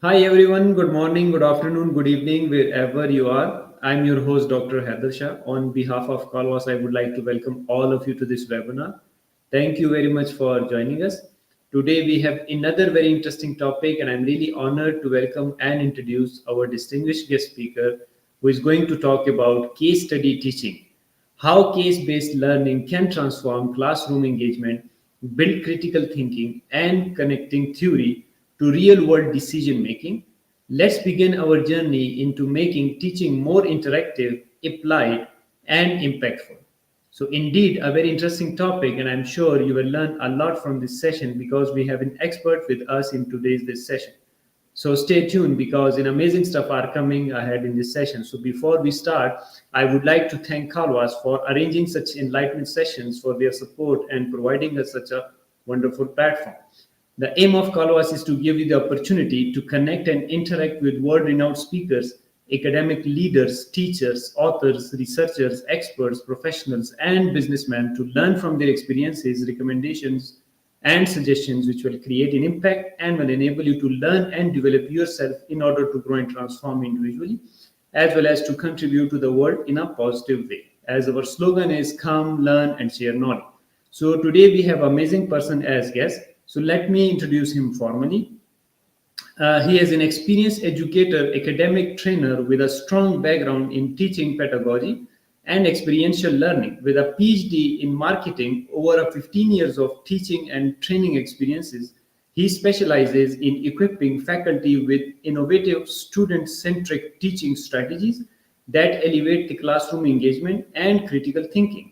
Hi everyone, good morning, good afternoon, good evening, wherever you are. I'm your host, Dr. Haider Shah. On behalf of Kalwas, I would like to welcome all of you to this webinar. Thank you very much for joining us. Today we have another very interesting topic, and I'm really honored to welcome and introduce our distinguished guest speaker who is going to talk about case study teaching, how case based learning can transform classroom engagement, build critical thinking, and connecting theory to real world decision making. Let's begin our journey into making teaching more interactive, applied, and impactful. So, indeed, a very interesting topic, and I'm sure you will learn a lot from this session because we have an expert with us in today's this session. So stay tuned because an amazing stuff are coming ahead in this session. So before we start, I would like to thank Kalwas for arranging such enlightenment sessions for their support and providing us such a wonderful platform. The aim of Kalwas is to give you the opportunity to connect and interact with world-renowned speakers, academic leaders, teachers, authors, researchers, experts, professionals, and businessmen to learn from their experiences, recommendations, and suggestions which will create an impact and will enable you to learn and develop yourself in order to grow and transform individually as well as to contribute to the world in a positive way, as our slogan is come learn and share knowledge. So today we have amazing person as guest. So let me introduce him formally. He is an experienced educator, academic trainer with a strong background in teaching pedagogy and experiential learning. With a PhD in marketing, over 15 years of teaching and training experiences, he specializes in equipping faculty with innovative student centric teaching strategies that elevate the classroom engagement and critical thinking.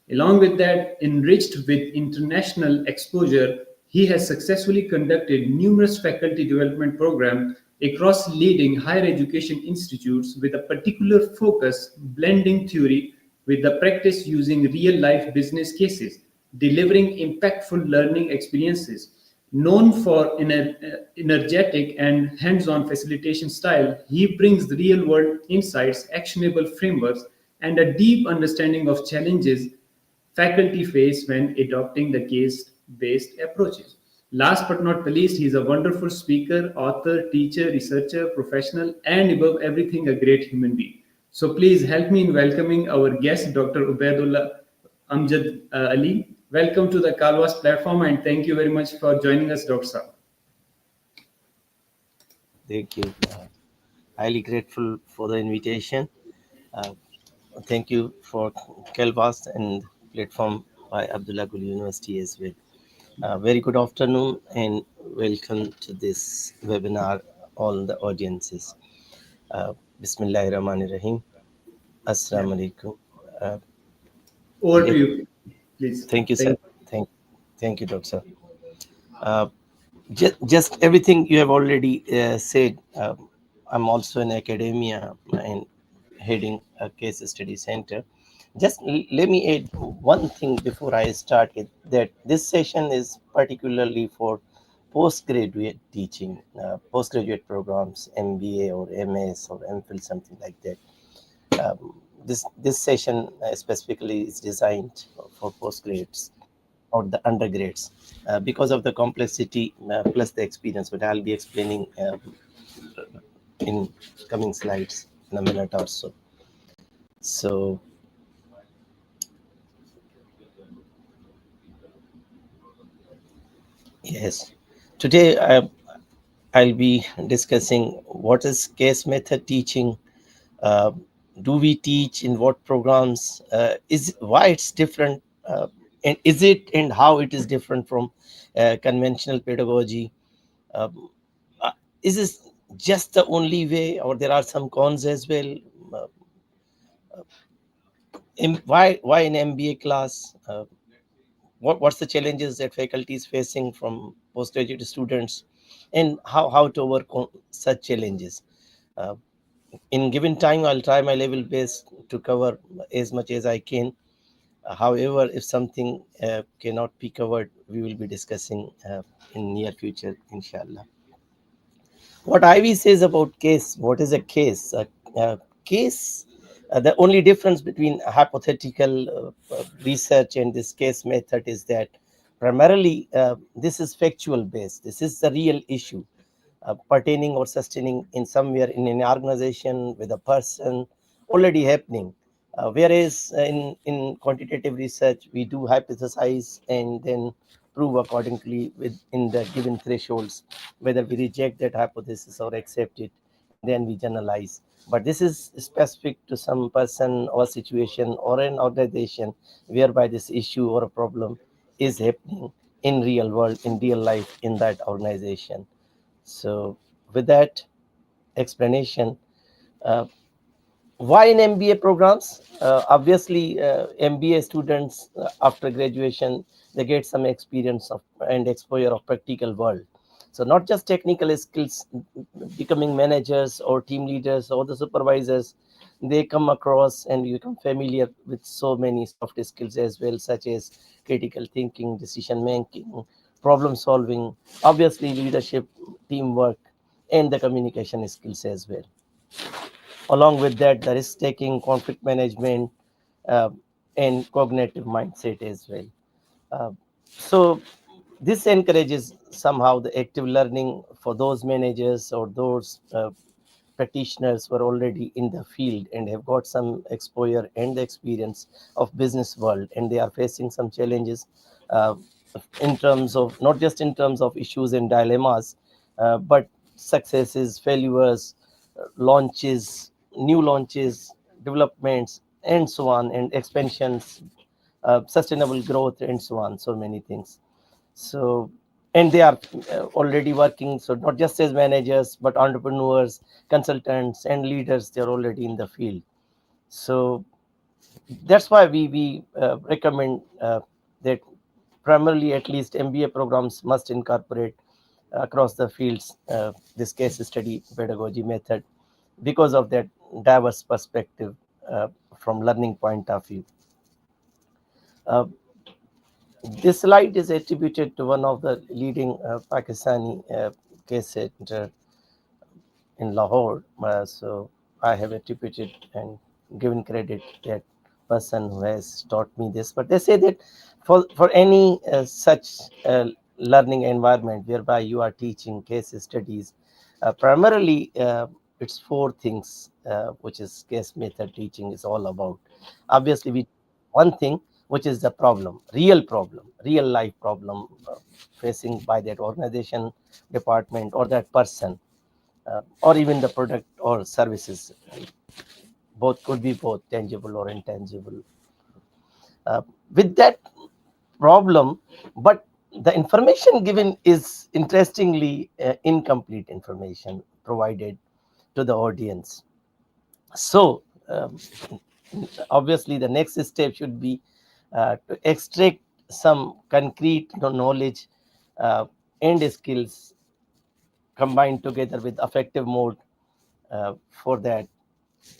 Along with that, enriched with international exposure, he has successfully conducted numerous faculty development programs across leading higher education institutes with a particular focus blending theory with the practice using real life business cases, delivering impactful learning experiences. Known for energetic and hands on facilitation style, he brings real world insights, actionable frameworks, and a deep understanding of challenges faculty face when adopting the case based approaches. Last but not the least, he is a wonderful speaker, author, teacher, researcher, professional, and above everything, a great human being. So please help me in welcoming our guest, Dr. Ubedullah Amjad Ali. Welcome to the Kalwas platform and thank you very much for joining us, Dr. Saab. Thank you. Highly grateful for the invitation. Uh, Thank you for Kelvas and platform by Abdullah Gul University as well. Very good afternoon and welcome to this webinar, all the audiences. Bismillahir Rahmanir Rahim. Yeah. Assalamu alaikum. Uh, Over to let, you, please. Thank you, sir. Thank Thank you, Doctor. Uh, just everything you have already said. I'm also in academia and heading a case study center. Just let me add one thing before I start it, that this session is particularly for postgraduate teaching, postgraduate programs, MBA or MS or MPhil, something like that. This session specifically is designed for postgrads or the undergrades because of the complexity plus the experience, but I'll be explaining in coming slides in a minute or so. So yes, today I'll be discussing what is case method teaching. Uh, do we teach in what programs? Is why it's different, and is it and how it is different from conventional pedagogy? Um, is this just the only way, or there are some cons as well? Uh, why an MBA class? What's the challenges that faculty is facing from postgraduate students, and how to overcome such challenges? Uh, in given time, I'll try my level best to cover as much as I can. However, if something cannot be covered, we will be discussing in near future, inshallah. What Ivy says about case, what is a case? A case, the only difference between hypothetical research and this case method is that primarily this is factual based. This is the real issue. pertaining or sustaining in somewhere in an organization with a person already happening. Whereas in quantitative research, we do hypothesize and then prove accordingly within the given thresholds, whether we reject that hypothesis or accept it, and then we generalize. But this is specific to some person or situation or an organization whereby this issue or a problem is happening in real world, in real life, in that organization. So with that explanation, uh, why in MBA programs? Obviously, MBA students after graduation, they get some experience of and exposure of practical world. So not just technical skills, becoming managers or team leaders or the supervisors, they come across and you become familiar with so many soft skills as well, such as critical thinking, decision making, problem solving, obviously leadership, teamwork, and the communication skills as well. Along with that, the risk taking, conflict management, uh, and cognitive mindset as well. Uh, so this encourages somehow the active learning for those managers or those practitioners who are already in the field and have got some exposure and the experience of business world, and they are facing some challenges uh, in terms of not just in terms of issues and dilemmas, but successes, failures, launches, new launches, developments, and so on, and expansions, sustainable growth, and so on. So many things. So, and they are already working. So not just as managers, but entrepreneurs, consultants, and leaders. They are already in the field. So that's why we recommend that primarily at least MBA programs must incorporate across the fields this case study pedagogy method because of that diverse perspective from learning point of view. Uh, this slide is attributed to one of the leading Pakistani case center in Lahore. So I have attributed and given credit that person who has taught me this. But they say that for any such learning environment whereby you are teaching case studies, primarily it's four things which is case method teaching is all about. Obviously, we one thing which is the problem, real life problem facing by that organization, department, or that person, or even the product or services. Both could be both tangible or intangible. With that problem, but the information given is interestingly incomplete information provided to the audience. So, obviously, the next step should be to extract some concrete knowledge and skills combined together with affective mode for that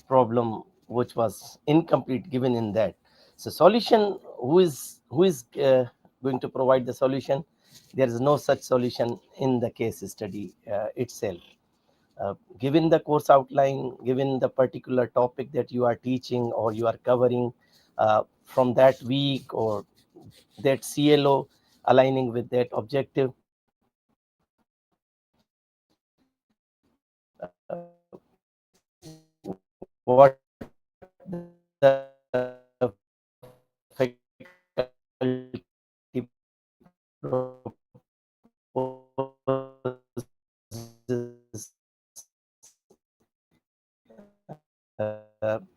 problem which was incomplete given in that. So solution, who is going to provide the solution? There is no such solution in the case study itself. Given the course outline, given the particular topic that you are teaching or you are covering from that week, or that CLO aligning with that objective, what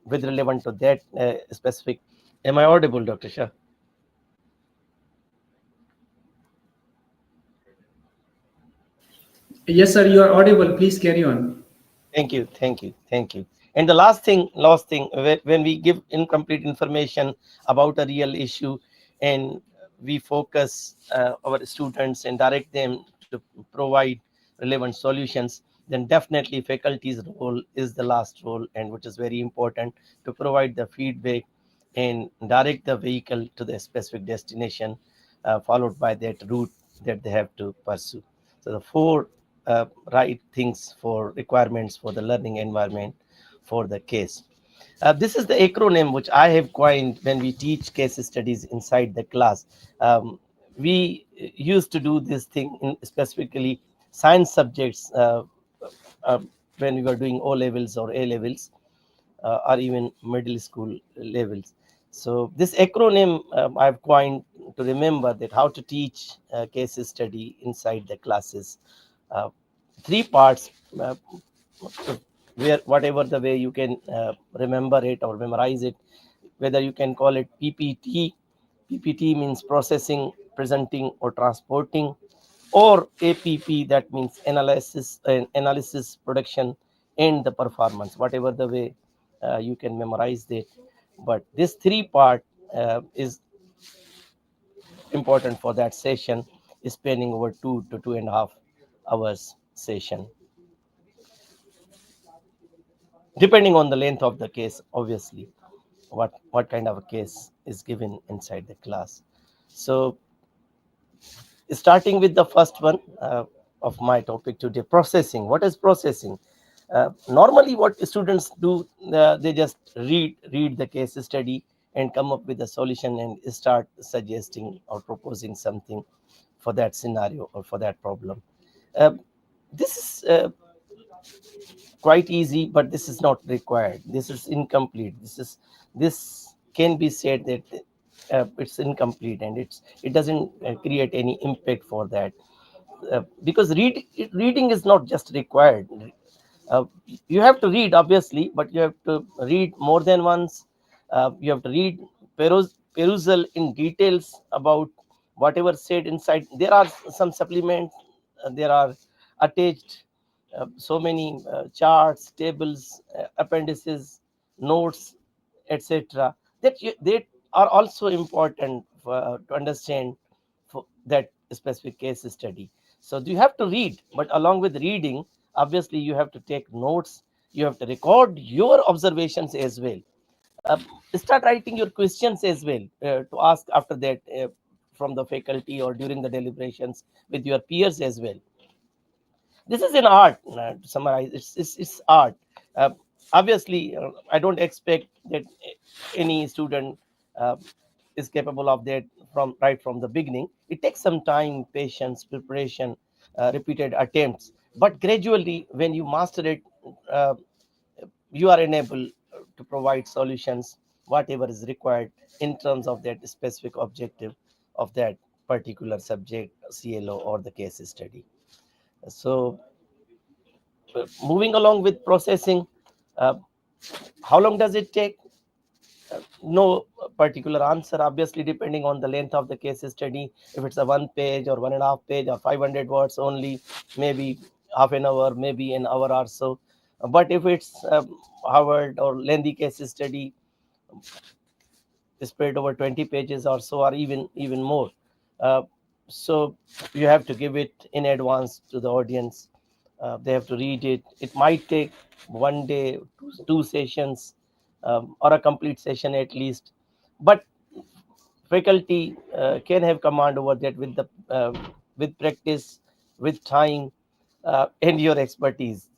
with relevant to that specific. Am I audible, Dr. Shah? Yes, sir, you are audible. Please carry on. Thank you. And the last thing, when we give incomplete information about a real issue, and we focus our students and direct them to provide relevant solutions, then definitely faculty's role is the last role, and which is very important to provide the feedback and direct the vehicle to the specific destination, followed by that route that they have to pursue. So the four right things for requirements for the learning environment for the case. This is the acronym which I have coined when we teach case studies inside the class. We used to do this thing in specifically science subjects uh, when we were doing O levels or A levels, or even middle school levels. So this acronym I've coined to remember that how to teach case study inside the classes. Uh, Three parts, where whatever the way you can remember it or memorize it, whether you can call it PPT. PPT means processing, presenting, or transporting, or APP, that means analysis, production, and the performance. Whatever the way you can memorize it, but this three part is important for that session, spanning over 2 to 2.5 hours session, depending on the length of the case, obviously, what kind of a case is given inside the class. So starting with the first one of my topic today, processing. What is processing? Normally what students do, they just read the case study and come up with a solution and start suggesting or proposing something for that scenario or for that problem. uh, this is quite easy, but this is not required. This is incomplete. This can be said that it's incomplete, and it doesn't create any impact for that, because reading is not just required. uh, you have to read, obviously, but you have to read more than once. You have to read perusal in details about whatever said inside. There are some supplements, there are attached so many charts, tables, appendices, notes, etc. That are also important to understand for that specific case study. So you have to read, but along with reading, obviously you have to take notes. You have to record your observations as well. uh, Start writing your questions as well, to ask after that, from the faculty or during the deliberations with your peers as well. This is an art, to summarize. It's art. uh, Obviously, I don't expect that any student uh, is capable of that from right from the beginning. It takes some time, patience, preparation, repeated attempts, but gradually when you master it, uh, you are enabled to provide solutions whatever is required in terms of that specific objective of that particular subject, CLO, or the case study. So moving along with processing, uh, how long does it take? No particular answer, obviously, depending on the length of the case study. If it's a 1 page or 1.5 page or 500 words only, maybe half an hour, maybe an hour or so. But if it's Harvard or lengthy case study spread over 20 pages or so, or even more, uh, so you have to give it in advance to the audience. They have to read it. It might take one day, two sessions, or a complete session at least. But faculty can have command over that with practice, with time, and your expertise.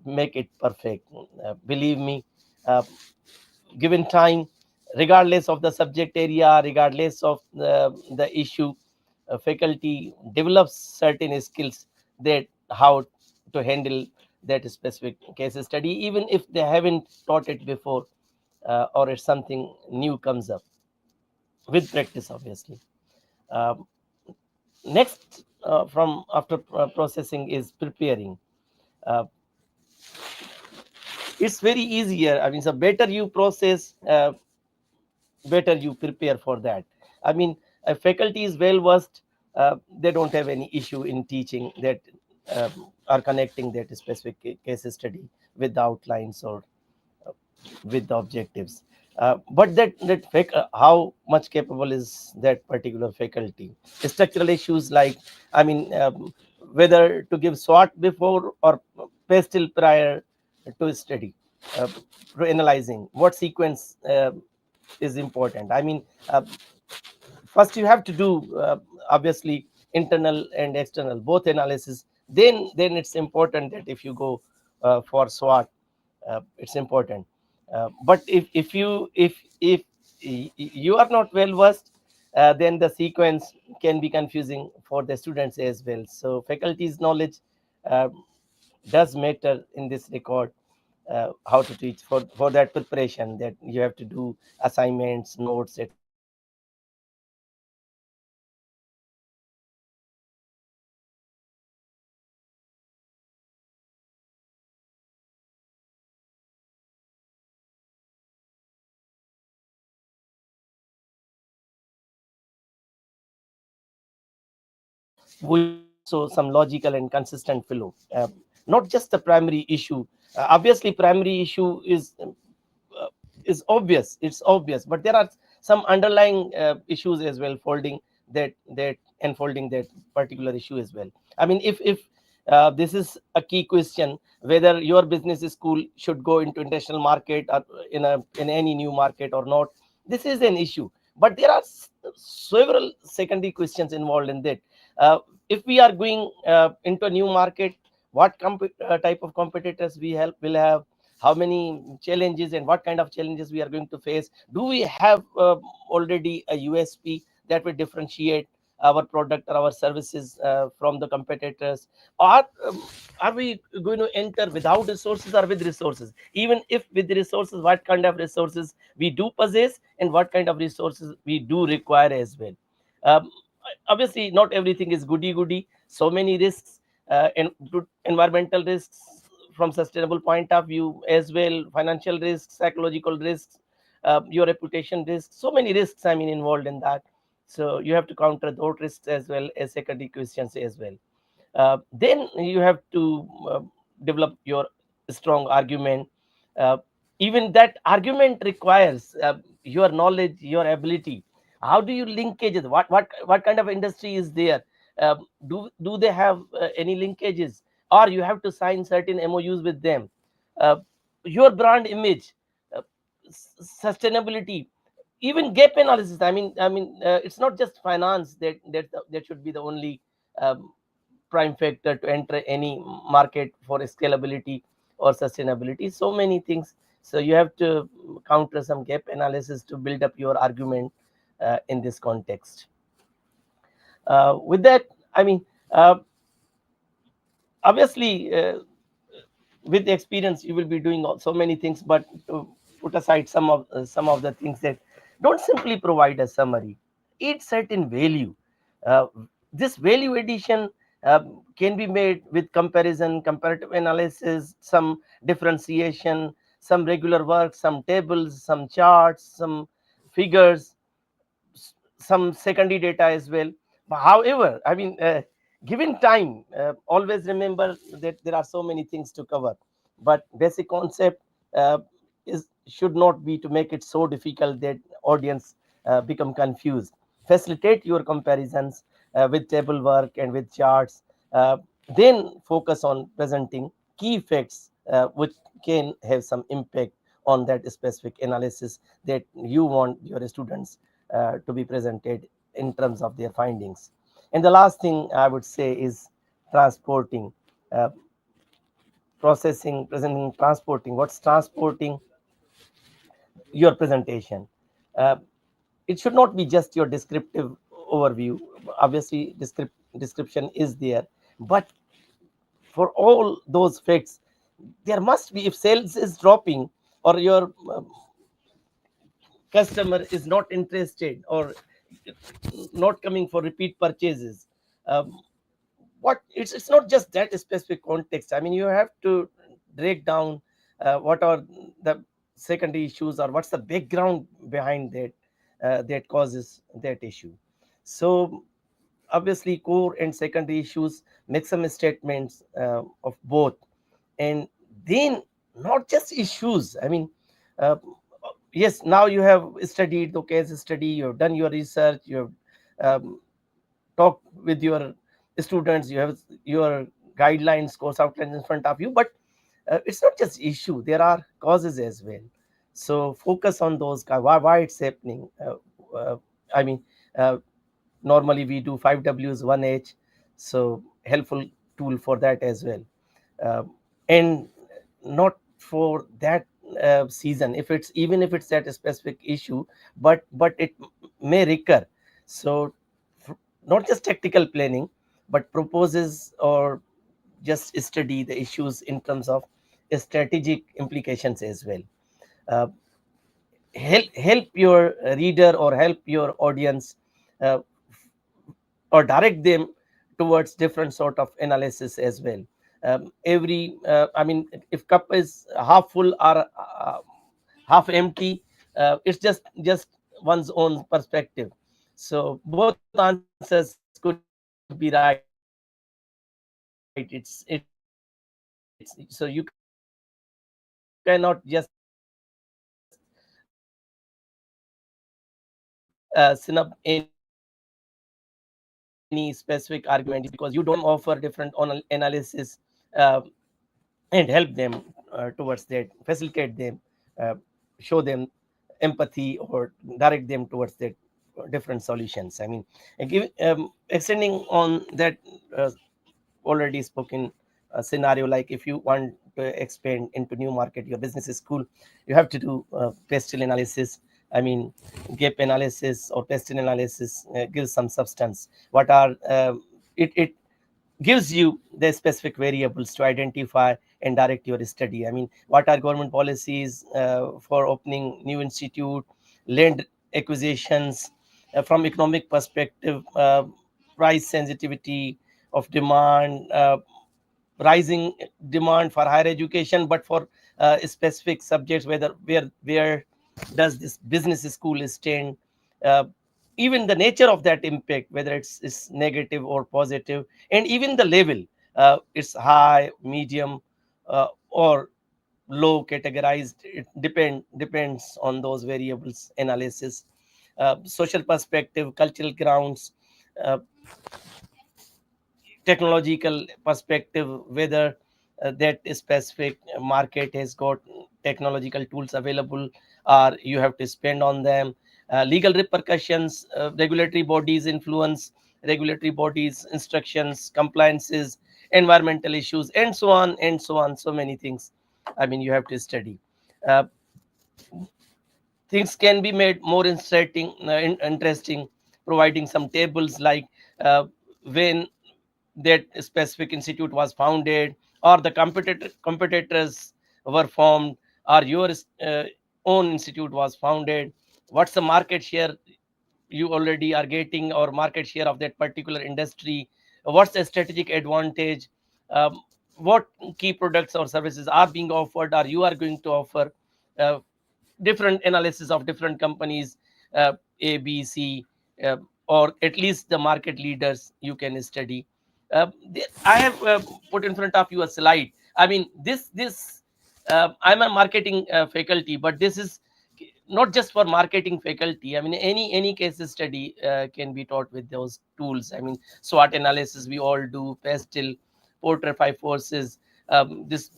Make it perfect. Believe me, uh, given time, regardless of the subject area, regardless of the issue, faculty develops certain skills that how to handle that specific case study, even if they haven't taught it before, or if something new comes up with practice, obviously. Um, Next, from after processing is preparing. Uh, it's very easier. I mean, the better you process, better you prepare for that. I mean, a faculty is well versed. They don't have any issue in teaching that, are connecting that specific case study with the outlines or with the objectives. But how much capable is that particular faculty? Structural issues like, I mean, whether to give SWOT before or pastel prior to study, uh, to analyzing what sequence is important. I mean, first you have to do, obviously, internal and external both analysis. Then it's important that if you go for SWOT, it's important. But if you are not well versed, then the sequence can be confusing for the students as well. So faculty's knowledge um, does matter in this record. How to teach for that preparation, that you have to do assignments, notes, etc. So this is we have also some logical and consistent flow, not just the primary issue. Obviously primary issue uh, is obvious, it's obvious, but there are some underlying issues as well, folding that unfolding that particular issue as well. I mean, if this is a key question, whether your business school should go into international market or in any new market or not, this is an issue. But there are several secondary questions involved in that. uh, if we are going into a new market, what type of competitors will have, how many challenges and what kind of challenges we are going to face, do we have already a USP that will differentiate our product or our services from the competitors, or are we going to enter without resources or with resources? Even if with resources, what kind of resources we do possess and what kind of resources we do require as well. um, Obviously not everything is goody goody, so many risks, and environmental risks from sustainable point of view as well, financial risks, psychological risks, your reputation risks, so many risks, I mean, involved in that. So you have to counter those risks as well as secondary questions as well. Then you have to develop your strong argument. uh, Even that argument requires your knowledge, your ability. How do you linkages, what kind of industry is there? Do they have any linkages, or you have to sign certain MOUs with them? uh, your brand image, uh, sustainability, even gap analysis. It's not just finance that should be the only um, prime factor to enter any market for scalability or sustainability. So many things. So you have to counter some gap analysis to build up your argument in this context. With that, I mean, uh, obviously, with the experience, you will be doing so many things. But to put aside some of the things that don't simply provide a summary, add certain value. uh, this value addition can be made with comparison, comparative analysis, some differentiation, some regular work, some tables, some charts, some figures, some secondary data as well. However, given time, always remember that there are so many things to cover. But basic concept is should not be to make it so difficult that audience become confused. Facilitate your comparisons with table work and with charts. Uh, then focus on presenting key facts which can have some impact on that specific analysis that you want your students to be presented in terms of their findings. And the last thing I would say is transporting, uh, processing, presenting, transporting. What's transporting your presentation? Uh, it should not be just your descriptive overview. Obviously, description is there, but for all those facts, there must be, if sales is dropping or your customer is not interested or not coming for repeat purchases, um, what it's not just that specific context. I mean, you have to break down what are the secondary issues or what's the background behind that that causes that issue. So obviously core and secondary issues, make some statements of both. And then not just issues, uh, yes, now you have studied the case study, you have done your research, you have talked with your students, you have your guidelines, course outlines in front of you. But it's not just issue, there are causes as well. So focus on those why it's happening. Uh, i mean uh, Normally we do 5 Ws 1 H, so helpful tool for that as well. And not for that season, if it's even if it's that specific issue, but it may recur. So not just tactical planning, but proposes or just study the issues in terms of strategic implications as well. uh, help your reader or help your audience, uh, or direct them towards different sort of analysis as well. Every I mean, if cup is half full or half empty, it's just one's own perspective. So both answers could be right. It's so you cannot just sum up any specific argument just because you don't offer different analysis, uh, and help them towards that, facilitate them, uh, show them empathy, or direct them towards that different solutions. I mean, extending on that already spoken scenario, like if you want to expand into new market, your business is cool, you have to do pestle analysis. I mean, gap analysis or pestle analysis gives some substance. What are it gives you the specific variables to identify and direct your study. I mean, what are government policies for opening new institute, land acquisitions, from economic perspective, price sensitivity of demand, rising demand for higher education, but for specific subjects, whether where does this business school stand, uh, even the nature of that impact, whether it's negative or positive, and even the level, it's high, medium, or low categorized. It depends on those variables analysis. Social perspective, cultural grounds, uh, technological perspective, whether that specific market has got technological tools available or you have to spend on them. Legal repercussions, regulatory bodies influence, regulatory bodies instructions, compliances, environmental issues, and so on and so on, so many things. I mean, you have to study. uh, Things can be made more interesting, providing some tables like when that specific institute was founded, or the competitors were formed, or your own institute was founded. What's the market share you already are getting, or market share of that particular industry? What's the strategic advantage? What key products or services are being offered, or you are going to offer? uh, Different analysis of different companies, A, B, C, uh, or at least the market leaders you can study. I have put in front of you a slide. I mean, this I'm a marketing faculty, but this is not just for marketing faculty. I mean, any case study can be taught with those tools. I mean, SWOT analysis we all do, pestle, porter five forces, this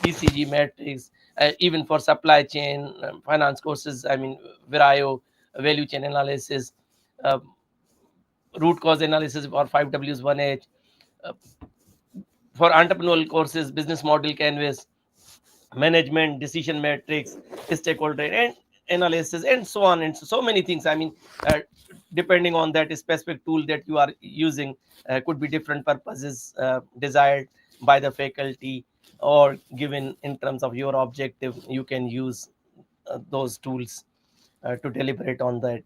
BCG matrix, even for supply chain finance courses. I mean, Virayo, value chain analysis, uh, root cause analysis for 5Ws 1H, uh, for entrepreneurial courses, business model canvas, management decision matrix, stakeholder and analysis, and so on, and so many things. I mean, depending on that specific tool that you are using, could be different purposes desired by the faculty, or given in terms of your objective. You can use those tools to deliberate on that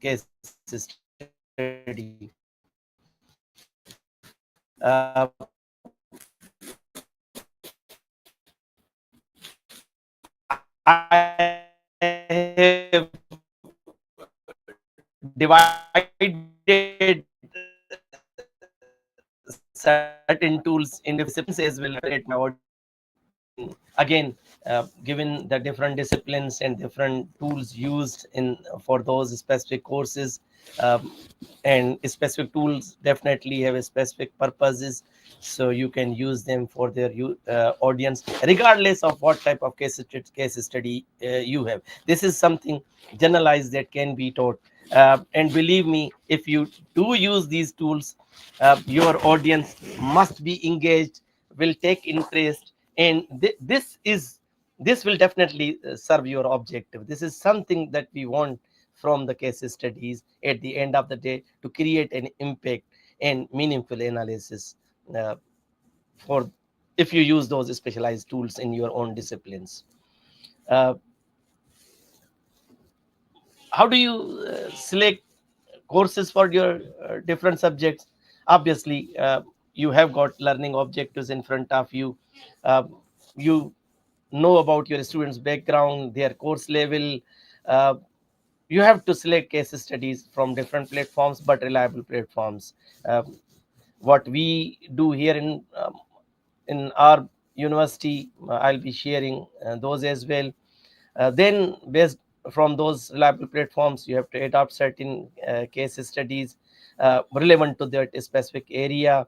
case study. I have divided certain tools into disciplines as well to accommodate my audience. I mean, again, given the different disciplines and different tools used in for those specific courses, um, and specific tools definitely have a specific purposes, so you can use them for their audience, regardless of what type of case study you have. This is something generalized that can be taught. And believe me, if you do use these tools, your audience must be engaged, will take interest, and this will definitely serve your objective. This is something that we want from the case studies at the end of the day, to create an impact and meaningful analysis uh, for if you use those specialized tools in your own disciplines. Uh, how do you select courses for your different subjects? Obviously, you have got learning objectives in front of you. uh, you know about your students background, their course level. uh, you have to select case studies from different platforms, but reliable platforms. What we do here in our university, I'll be sharing those as well. Then, based from those reliable platforms, you have to adopt certain case studies relevant to that specific area.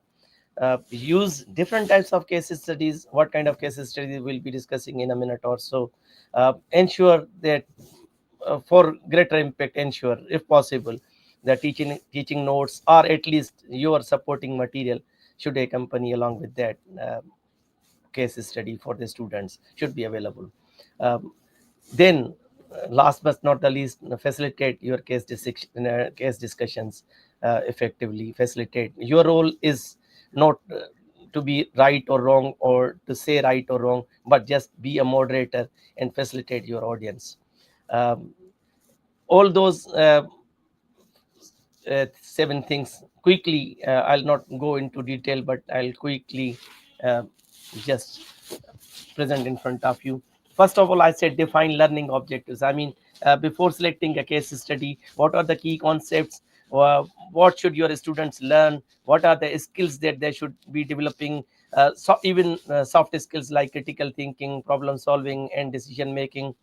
Use different types of case studies. What kind of case studies we'll be discussing in a minute or so. Ensure that for greater impact, ensure if possible the teaching notes or at least your supporting material should accompany along with that case study for the students should be available. Um, then, last but not the least, facilitate your case discussions effectively. Facilitate. Your role is not to be right or wrong or to say right or wrong, but just be a moderator and facilitate your audience. Um, all those 7 things quickly. I'll not go into detail, but I'll quickly uh, just present in front of you. First of all, I said define learning objectives. I mean, before selecting a case study, what are the key concepts? What should your students learn? What are the skills that they should be developing? Even soft skills like critical thinking, problem solving, and decision making.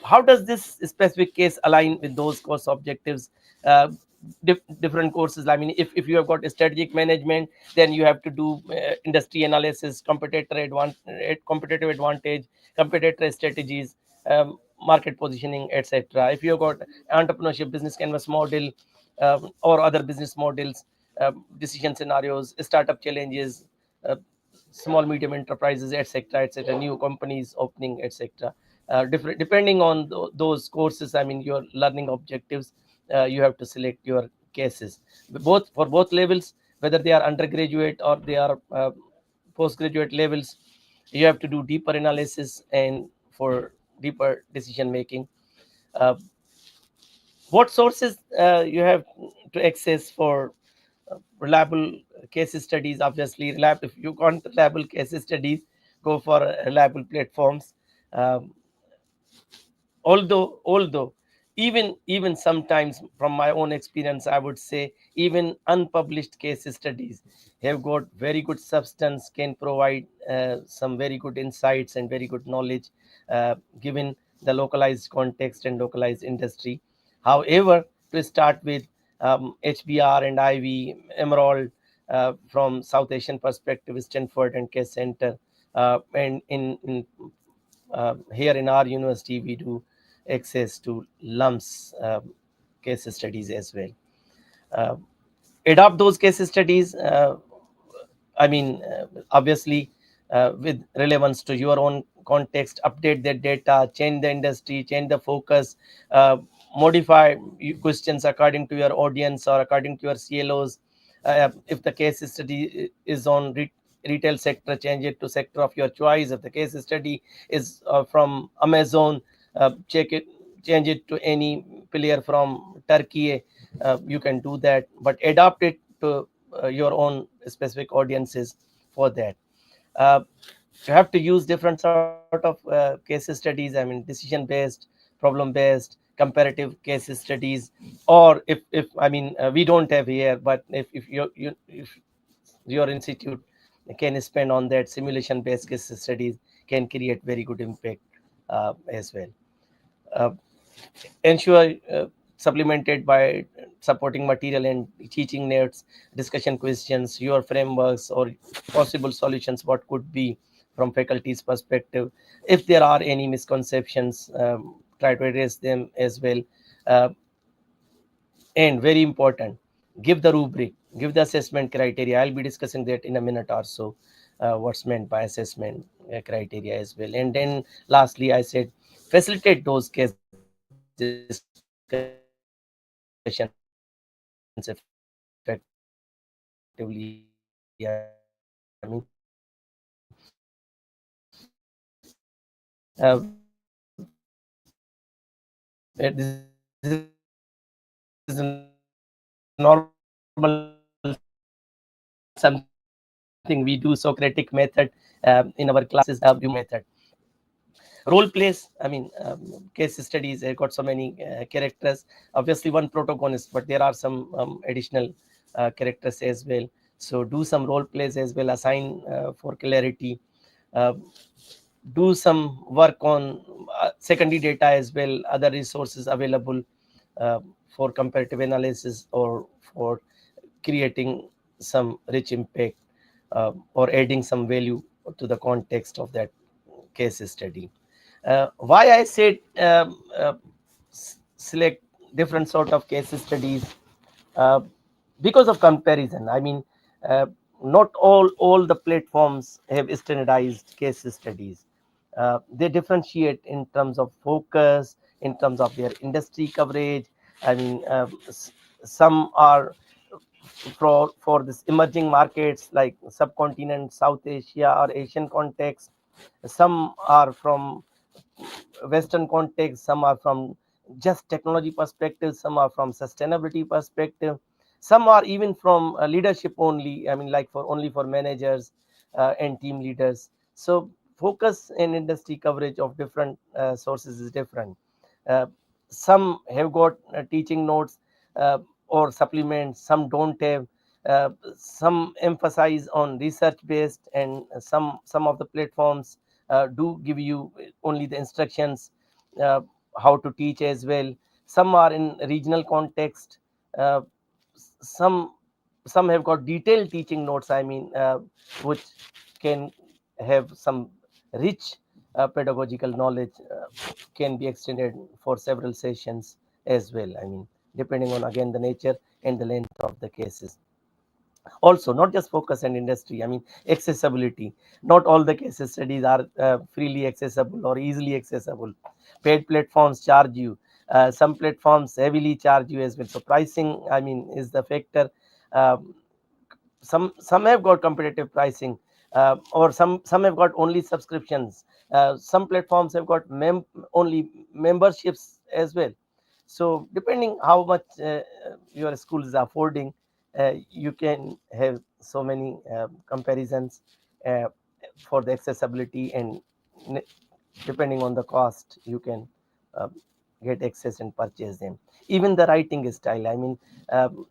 How does this specific case align with those course objectives? Uh, Different courses. I mean, if you have got strategic management, then you have to do industry analysis, competitive advantage, competitor strategies, market positioning, etc. If you have got entrepreneurship, business canvas model, or other business models, decision scenarios, startup challenges, uh, small medium enterprises, etc., etc., new companies opening, etc. Different depending on those courses. I mean, your learning objectives. You have to select your cases, both for both levels, whether they are undergraduate or they are postgraduate levels. You have to do deeper analysis and for deeper decision making. uh, what sources you have to access for reliable case studies? Obviously, reliable. If you want reliable case studies, go for reliable platforms. um, although even sometimes, from my own experience, I would say even unpublished case studies have got very good substance, can provide some very good insights and very good knowledge, given the localized context and localized industry. However, to start with, HBR and IV Emerald, from South Asian perspective, Stanford and Case Center, and in here in our university we do access to lumps case studies as well. uh, Adopt those case studies. I mean, obviously, with relevance to your own context, update that data, change the industry, change the focus, uh, modify questions according to your audience or according to your CLOs. If the case study is on retail sector, change it to sector of your choice. If the case study is from Amazon, check it, change it to any player from Turkey. You can do that, but adapt it to your own specific audiences for that. Uh, you have to use different sort of case studies. I mean, decision based, problem based, comparative case studies. Or if I mean, we don't have here, but if if your institute can spend on that, simulation based case studies can create very good impact as well. uh, Ensure supplemented by supporting material and teaching notes, discussion questions, your frameworks or possible solutions, what could be from faculty's perspective. If there are any misconceptions, try to address them as well. uh, and very important, give the rubric, give the assessment criteria. I'll be discussing that in a minute or so, what's meant by assessment criteria as well. And then lastly, I said facilitate those case discussions effectively. I mean, ensure that your case study is something we do Socratic method in our classes, view method. Role plays, I mean, case studies, got so many characters, obviously one protagonist, but there are some additional characters as well. So do some role plays as well, assign for clarity. uh, do some work on secondary data as well, other resources available for comparative analysis or for creating some rich impact or adding some value to the context of that case study. Why I said select different sort of case studies, uh, because of comparison. I mean, uh, not all the platforms have standardized case studies. They differentiate in terms of focus, in terms of their industry coverage. I mean, some are for this emerging markets like subcontinent South Asia or Asian context. Some are from Western context, some are from just technology perspective, some are from sustainability perspective, some are even from leadership only. I mean, like for only for managers and team leaders. So focus and industry coverage of different sources is different. Uh, some have got teaching notes or supplements, some don't have. Some emphasize on research based, and some of the platforms do give you only the instructions uh, how to teach as well. Some are in regional context. uh, some some have got detailed teaching notes, I mean, which can have some rich pedagogical knowledge, can be extended for several sessions as well, I mean, depending on again the nature and the length of the cases. Also, not just focus and industry, I mean, accessibility. Not all the case studies are freely accessible or easily accessible. Paid platforms charge you, some platforms heavily charge you as well. So pricing, I mean, is the factor. um, some have got competitive pricing, or some have got only subscriptions. Some platforms have got only memberships as well. So depending how much your school is affording, you can have so many comparisons uh, for the accessibility, and ne- depending on the cost you can uh, get access and purchase them. Even the writing style, I mean,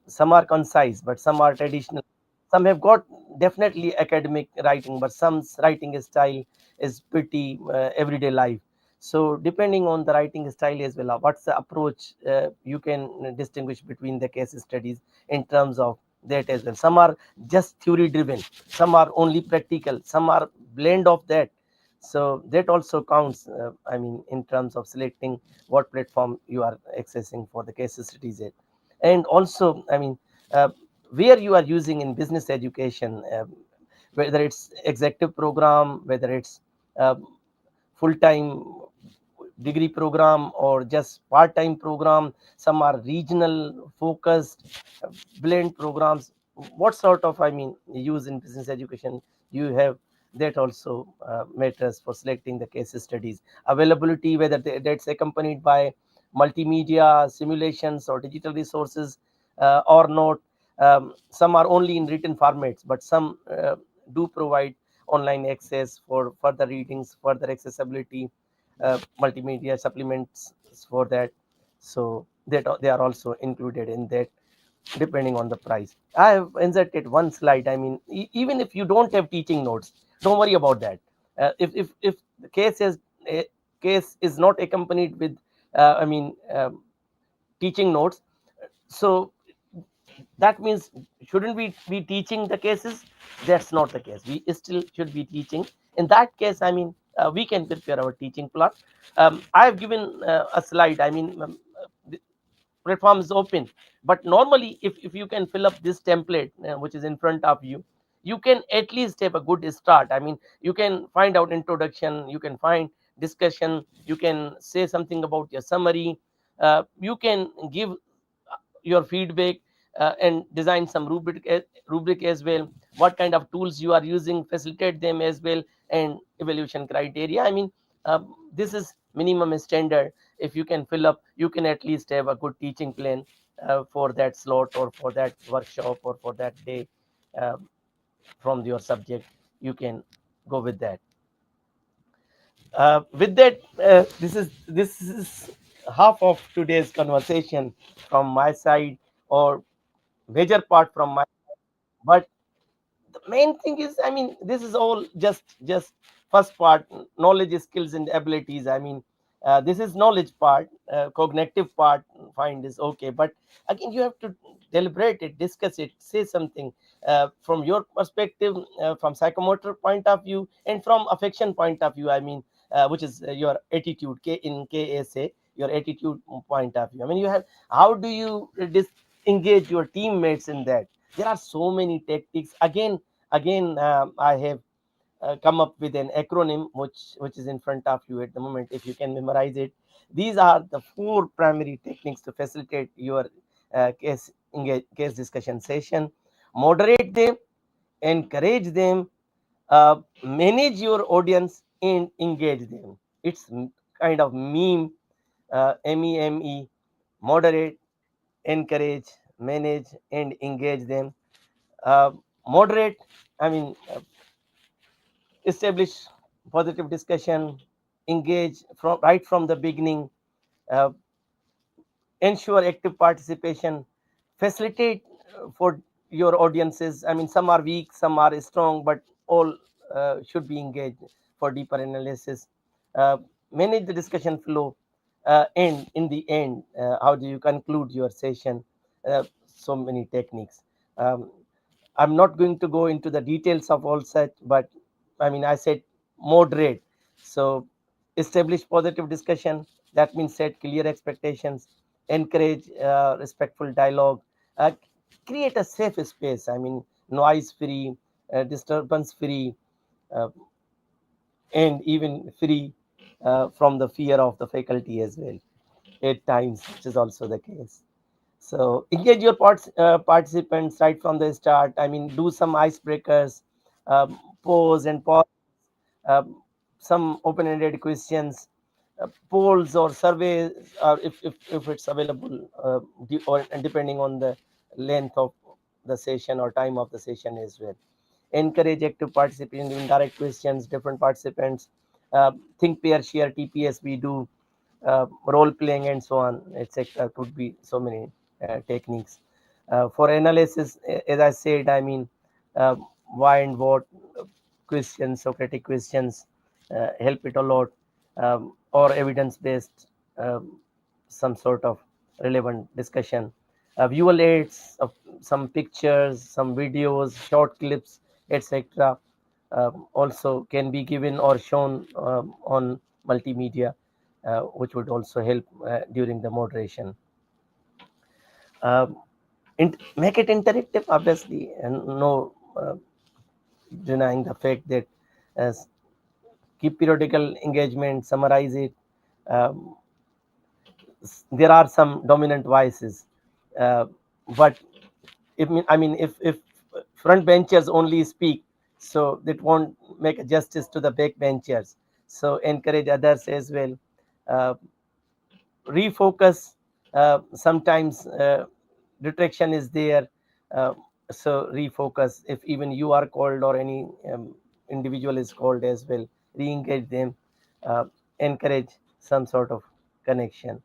some are concise but some are traditional. Some have got definitely academic writing, but some writing style is pretty everyday life. So depending on the writing style as well, what's the approach, you can distinguish between the case studies in terms of that as well. Some are just theory driven, some are only practical, some are blend of that. So that also counts, I mean, in terms of selecting what platform you are accessing for the case studies at. And also, I mean, uh, where you are using in business education, whether it's executive program, whether it's full-time degree program or just part-time program. Some are regional focused blend programs. What sort of, I mean, use in business education you have, that also matters for selecting the case studies. Availability, whether that's accompanied by multimedia simulations or digital resources or not. Some are only in written formats, but some do provide online access for further readings, further accessibility, multimedia supplements for that. So that they are also included in that, depending on the price. I have inserted one slide. I mean, even if you don't have teaching notes, don't worry about that. If the case is not accompanied with, I mean, teaching notes, so that means shouldn't we be teaching the cases? That's not the case, we still should be teaching. In that case, I mean, we can prepare our teaching plot. I have given a slide, I mean, the platform is open, but normally if you can fill up this template which is in front of you, you can at least have a good start. I mean, you can find out introduction, you can find discussion, you can say something about your summary, you can give your feedback, and design some rubric as well. What kind of tools you are using, facilitate them as well, and evaluation criteria. I mean, this is minimum standard. If you can fill up, you can at least have a good teaching plan for that slot or for that workshop or for that day uh, from your subject. You can go with that. With that, this is half of today's conversation from my side, or major part from my. But the main thing is, I mean, this is all just first part, knowledge, skills, and abilities. I mean, this is knowledge part, cognitive part. Find is okay, but again, you have to deliberate it, discuss it, say something from your perspective, from psychomotor point of view, and from affection point of view. I mean, which is your attitude, in KSA, your attitude point of view. I mean, you have, how do you engage your teammates in that? There are so many tactics. Again, I have come up with an acronym which is in front of you at the moment. If you can memorize it, these are the four primary techniques to facilitate your case discussion session. Moderate them, encourage them, manage your audience, and engage them. It's kind of meme, MEME: moderate, encourage, manage, and engage them. uh, Moderate, I mean, establish positive discussion, engage from right from the beginning, uh, ensure active participation, facilitate for your audiences. I mean, some are weak, some are strong, but all should be engaged for deeper analysis. uh, Manage the discussion flow, and in the end, how do you conclude your session? So many techniques. um, I'm not going to go into the details of all such, but I mean, I said moderate. So establish positive discussion. That means set clear expectations, encourage respectful dialogue, uh, create a safe space. I mean, noise free, disturbance free, uh, and even free from the fear of the faculty as well at times, which is also the case. So engage your participants right from the start. I mean, do some icebreakers, pose and pause, um, some open-ended questions, polls or surveys, or if it's available, or and depending on the length of the session or time of the session as well. Encourage active participation in direct questions, different participants. Think, pair, share, TPS. We do role playing and so on, etc. Could be so many techniques for analysis. As I said, I mean, uh, why and what questions, Socratic questions, help it a lot, or evidence based, some sort of relevant discussion. Visual aids of some pictures, some videos, short clips, etc. Also can be given or shown on multimedia, which would also help during the moderation. Um, Make it interactive, obviously, and no denying the fact that uh, keep periodical engagement, summarize it. Um, there are some dominant voices, uh, but if front benchers only speak, so it won't make justice to the back benchers. So encourage others as well. Uh, Refocus. Sometimes detraction is there, uh, so refocus. If even you are called or any individual is called as well, re-engage them. uh, Encourage some sort of connection.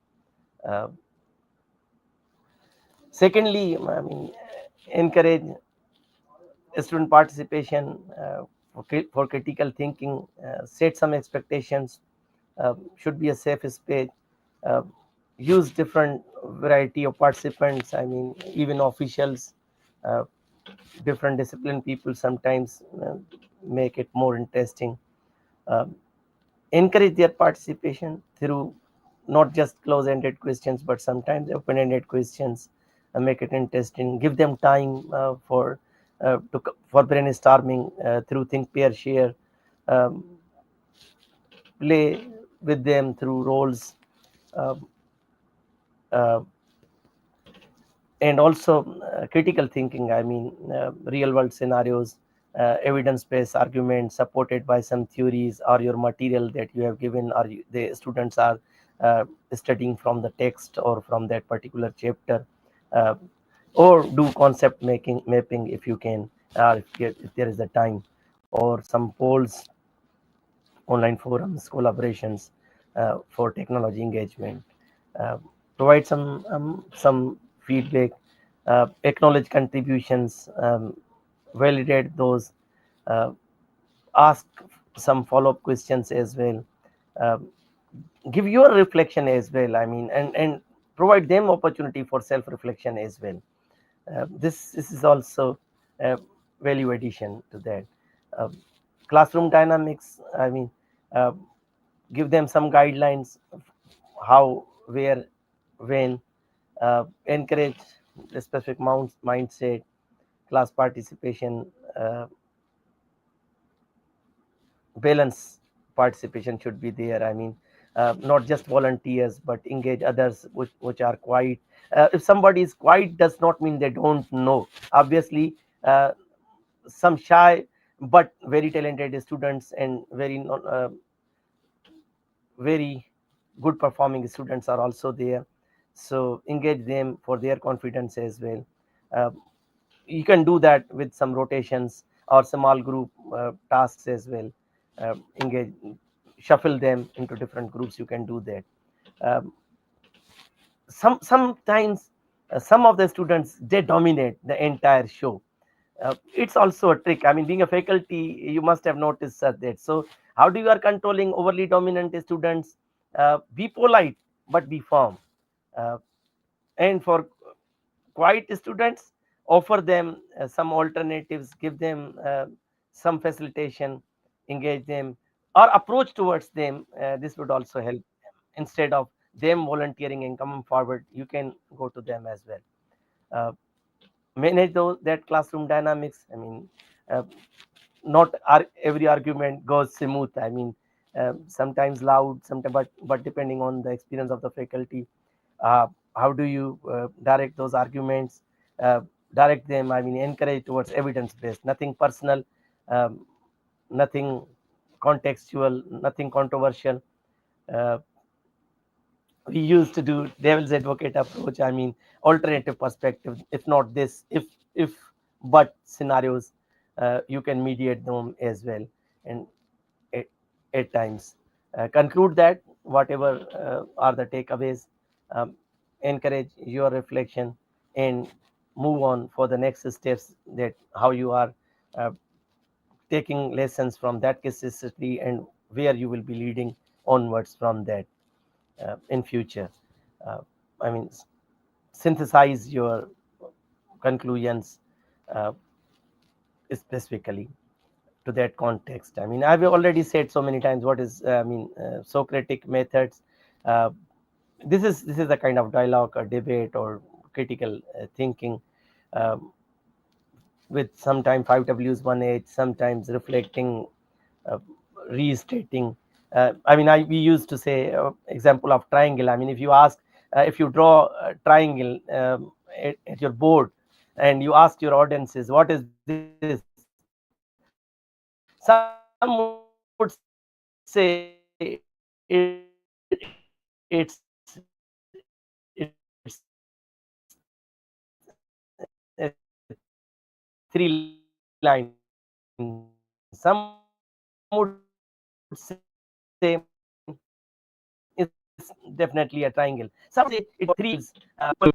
uh, Secondly, I mean, encourage student participation for critical thinking. Set some expectations. Should be a safe space. uh, Use different variety of participants. I mean, even officials, uh, different discipline people sometimes make it more interesting. uh, Encourage their participation through not just close-ended questions, but sometimes open-ended questions. Make it interesting. Give them time for brainstorming through think, pair, share. Um, Play with them through roles. Uh, uh, and also critical thinking. I mean, real world scenarios, evidence based arguments supported by some theories, or your material that you have given, or the students are uh, studying from the text or from that particular chapter, uh, or do concept making mapping if you can, or if there is a time, or some polls, online forums, collaborations for technology engagement. Uh, Provide some feedback, acknowledge contributions, validate those, uh, ask some follow-up questions as well. Um, Give your reflection as well. I mean, and provide them opportunity for self-reflection as well. This is also a value addition to that. Uh, Classroom dynamics. I mean, uh, give them some guidelines of how, where, when. Encourage the specific mindset, class participation, balance participation should be there. I mean, not just volunteers, but engage others which are quiet. If somebody is quiet, does not mean they don't know. Obviously, some shy but very talented students and very good performing students are also there. So engage them for their confidence as well. Uh, you can do that with some rotations or small group tasks as well. Engage, shuffle them into different groups. You can do that. Um, sometimes some of the students, they dominate the entire show. It's also a trick. I mean, being a faculty, you must have noticed that. So how do you are controlling overly dominant students? Be polite but be firm. uh, and for quiet students, offer them some alternatives, give them some facilitation, engage them, or approach towards them. This would also help them. Instead of them volunteering and coming forward, you can go to them as well. uh, Manage those that classroom dynamics. I mean, uh, not every argument goes smooth. I mean, sometimes loud, sometimes, but depending on the experience of the faculty, uh, how do you direct those arguments? Uh, Direct them. I mean, encourage towards evidence based, nothing personal, um, nothing contextual, nothing controversial. Uh, we used to do devil's advocate approach. I mean, alternative perspective. If not this, if but scenarios, you can mediate them as well. And at, at times, conclude that whatever are the takeaways, um, encourage your reflection and move on for the next steps, that how you are uh, taking lessons from that case study and where you will be leading onwards from that in future. uh, I mean, synthesize your conclusions uh, specifically to that context. I mean, I've already said so many times what is, Socratic methods. Uh, this is a kind of dialogue or debate or critical thinking, um, with sometimes 5 Ws 1 H, sometimes reflecting, uh, restating. We used to say, example of triangle. I mean, if you ask, if you draw a triangle at your board, and you ask your audiences, what is this? Some would say it's a 3 line. Some would say it's definitely a triangle. Some would say it got 3 leaves.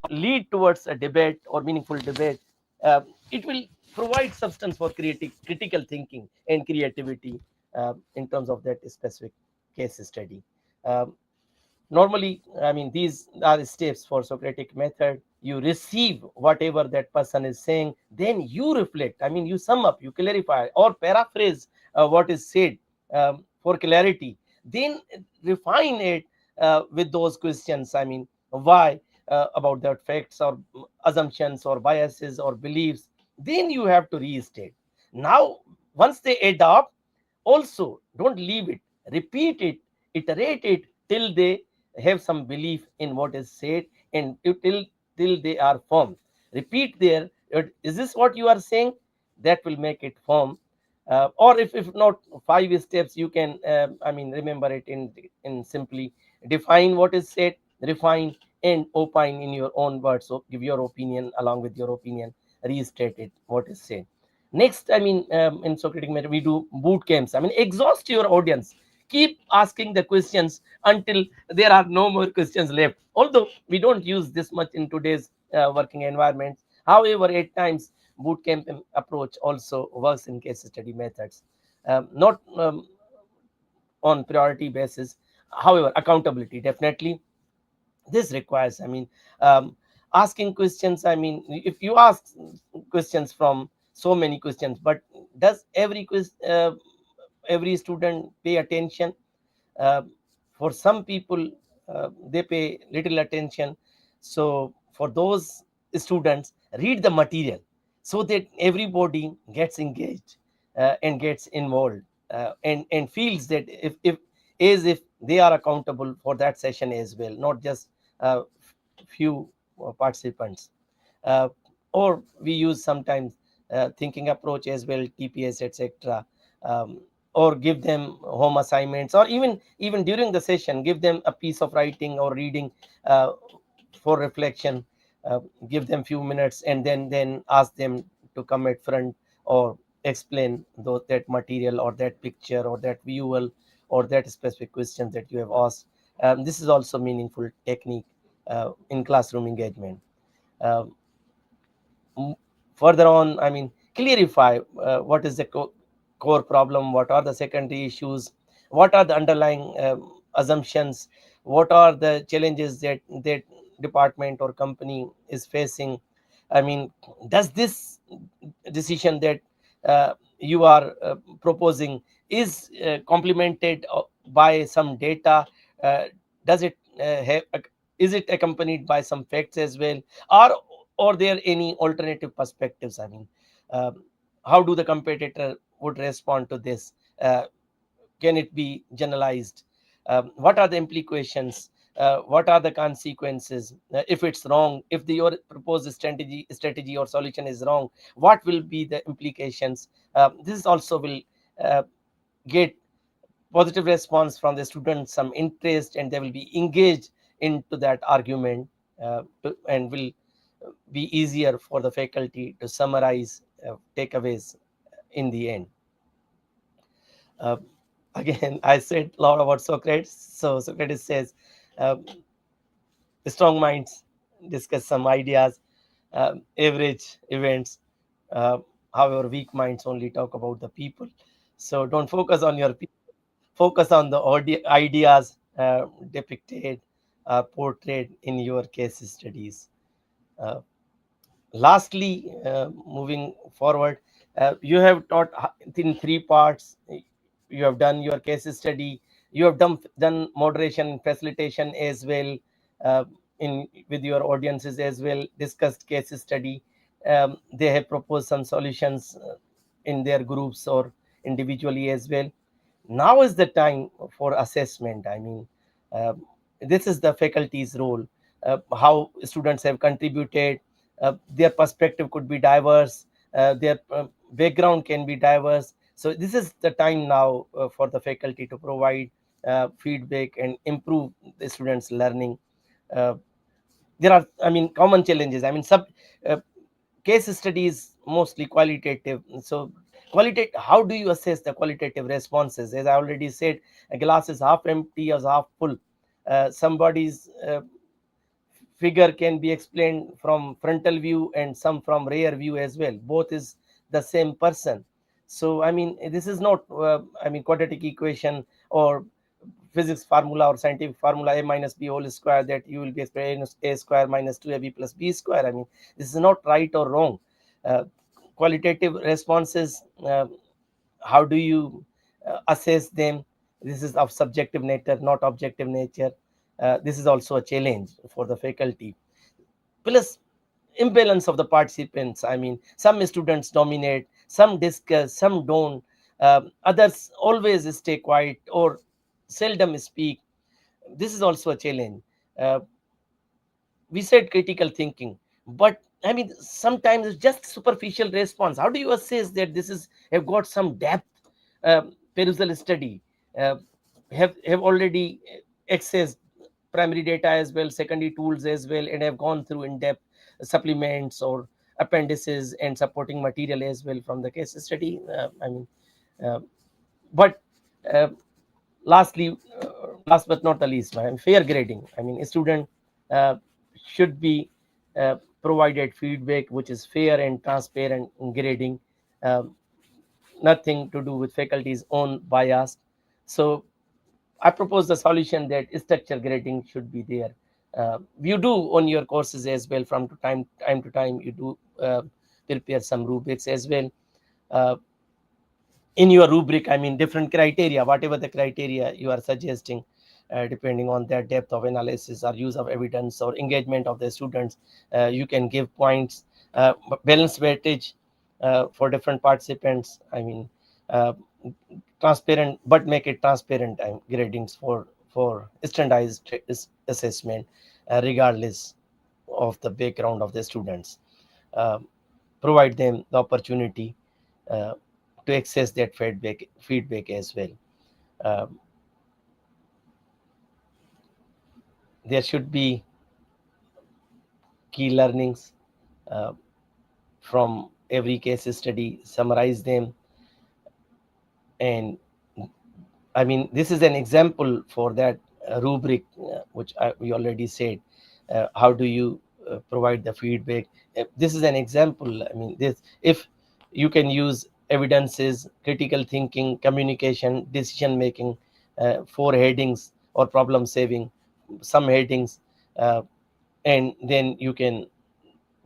Lead towards a debate or meaningful debate. It will provide substance for critical thinking and creativity in terms of that specific case study. Normally, I mean, these are the steps for Socratic method. You receive whatever that person is saying, then you reflect. I mean, you sum up, you clarify, or paraphrase what is said for clarity. Then refine it with those questions. I mean, why, about that facts or assumptions or biases or beliefs. Then you have to restate. Now, once they adopt, also don't leave it, repeat it, iterate it till they have some belief in what is said, and till they are firm. repeat there, is this what you are saying? That will make it firm. Or if not 5 steps, you can remember it in simply define what is said, refine, and opine in your own words. So give your opinion, along with your opinion restate it what is said. Next, in Socratic method, we do boot camps. Exhaust your audience. Keep asking the questions until there are no more questions left. Although we don't use this much in today's working environment, however, at times boot camp approach also works in case study methods. Not on priority basis, however, accountability definitely this requires, asking questions. If you ask questions from so many questions, but does every student pay attention? uh, for some people, they pay little attention. So for those students, read the material so that everybody gets engaged and gets involved, and feels that if as if they are accountable for that session as well, not just uh, few participants. uh, or we use sometimes thinking approach as well, TPS, etc. Or give them home assignments, or even during the session give them a piece of writing or reading uh, for reflection. uh, Give them few minutes, and then ask them to come at front or explain that material or that picture or that visual or that specific question that you have asked. This is also meaningful technique in classroom engagement. Um, m- Further on, clarify what is the core problem, what are the secondary issues, what are the underlying assumptions, what are the challenges that department or company is facing. I mean, does this decision that you are proposing is complemented by some data? uh, does it have, is it accompanied by some facts as well? Or there any alternative perspectives? Um, how do the competitor would respond to this? Can it be generalized? What are the implications? What are the consequences if it's wrong? If your proposed strategy or solution is wrong, what will be the implications? This also will uh, get positive response from the students, some interest, and they will be engaged into that argument, and will be easier for the faculty to summarize takeaways in the end. Uh, Again, I said a lot about Socrates. So Socrates says, uh, strong minds discuss some ideas, average events. Uh, However, weak minds only talk about the people. So don't focus on your people. Focus on the ideas depicted, portrayed in your case studies. Uh, Lastly, moving forward, you have taught in three parts. You have done your case study, you have done moderation and facilitation as well, uh, in with your audiences as well, discussed case study. They have proposed some solutions in their groups or individually as well. Now is the time for assessment. Uh, this is the faculty's role. How students have contributed, their perspective could be diverse, their background can be diverse. So this is the time now for the faculty to provide feedback and improve the students learning. uh, there are, common challenges. Sub uh, case study is mostly qualitative. So qualitative, how do you assess the qualitative responses? As I already said, a glass is half empty or half full. Somebody's figure can be explained from frontal view and some from rear view as well. Both is the same person. So this is not quadratic equation or physics formula or scientific formula, a minus b whole square, that you will be explaining a square minus 2ab plus b square. This is not right or wrong. Qualitative responses, how do you assess them? This is of subjective nature, not objective nature. This is also a challenge for the faculty. Plus, imbalance of the participants. Some students dominate, some discuss, some don't. Others always stay quiet or seldom speak. This is also a challenge. uh, we said critical thinking, but I mean, sometimes it's just superficial response. How do you assess that this is have got some depth? Perusal study uh, have already accessed primary data as well, secondary tools as well, and have gone through in-depth supplements or appendices and supporting material as well from the case study. Uh, but uh, lastly, last but not the least, fair grading. I mean, a student uh, should be provided feedback which is fair and transparent in grading, um, nothing to do with faculty's own bias. So I propose the solution that structure grading should be there. You do on your courses as well, from time to time you do prepare some rubrics as well. uh, in your rubric, I mean, different criteria, whatever the criteria you are suggesting, depending on their depth of analysis or use of evidence or engagement of the students, you can give points, balance weightage for different participants. I mean, uh, transparent, but make it transparent gradings for standardized assessment, regardless of the background of the students. Um, Provide them the opportunity uh, to access that feedback as well. Um, there should be key learnings uh, from every case study, summarize them, and I mean, this is an example for that rubric, which we already said. How do you provide the feedback? This is an example. I mean, this, if you can use evidences, critical thinking, communication, decision making, four headings or problem saving, some headings, uh, and then you can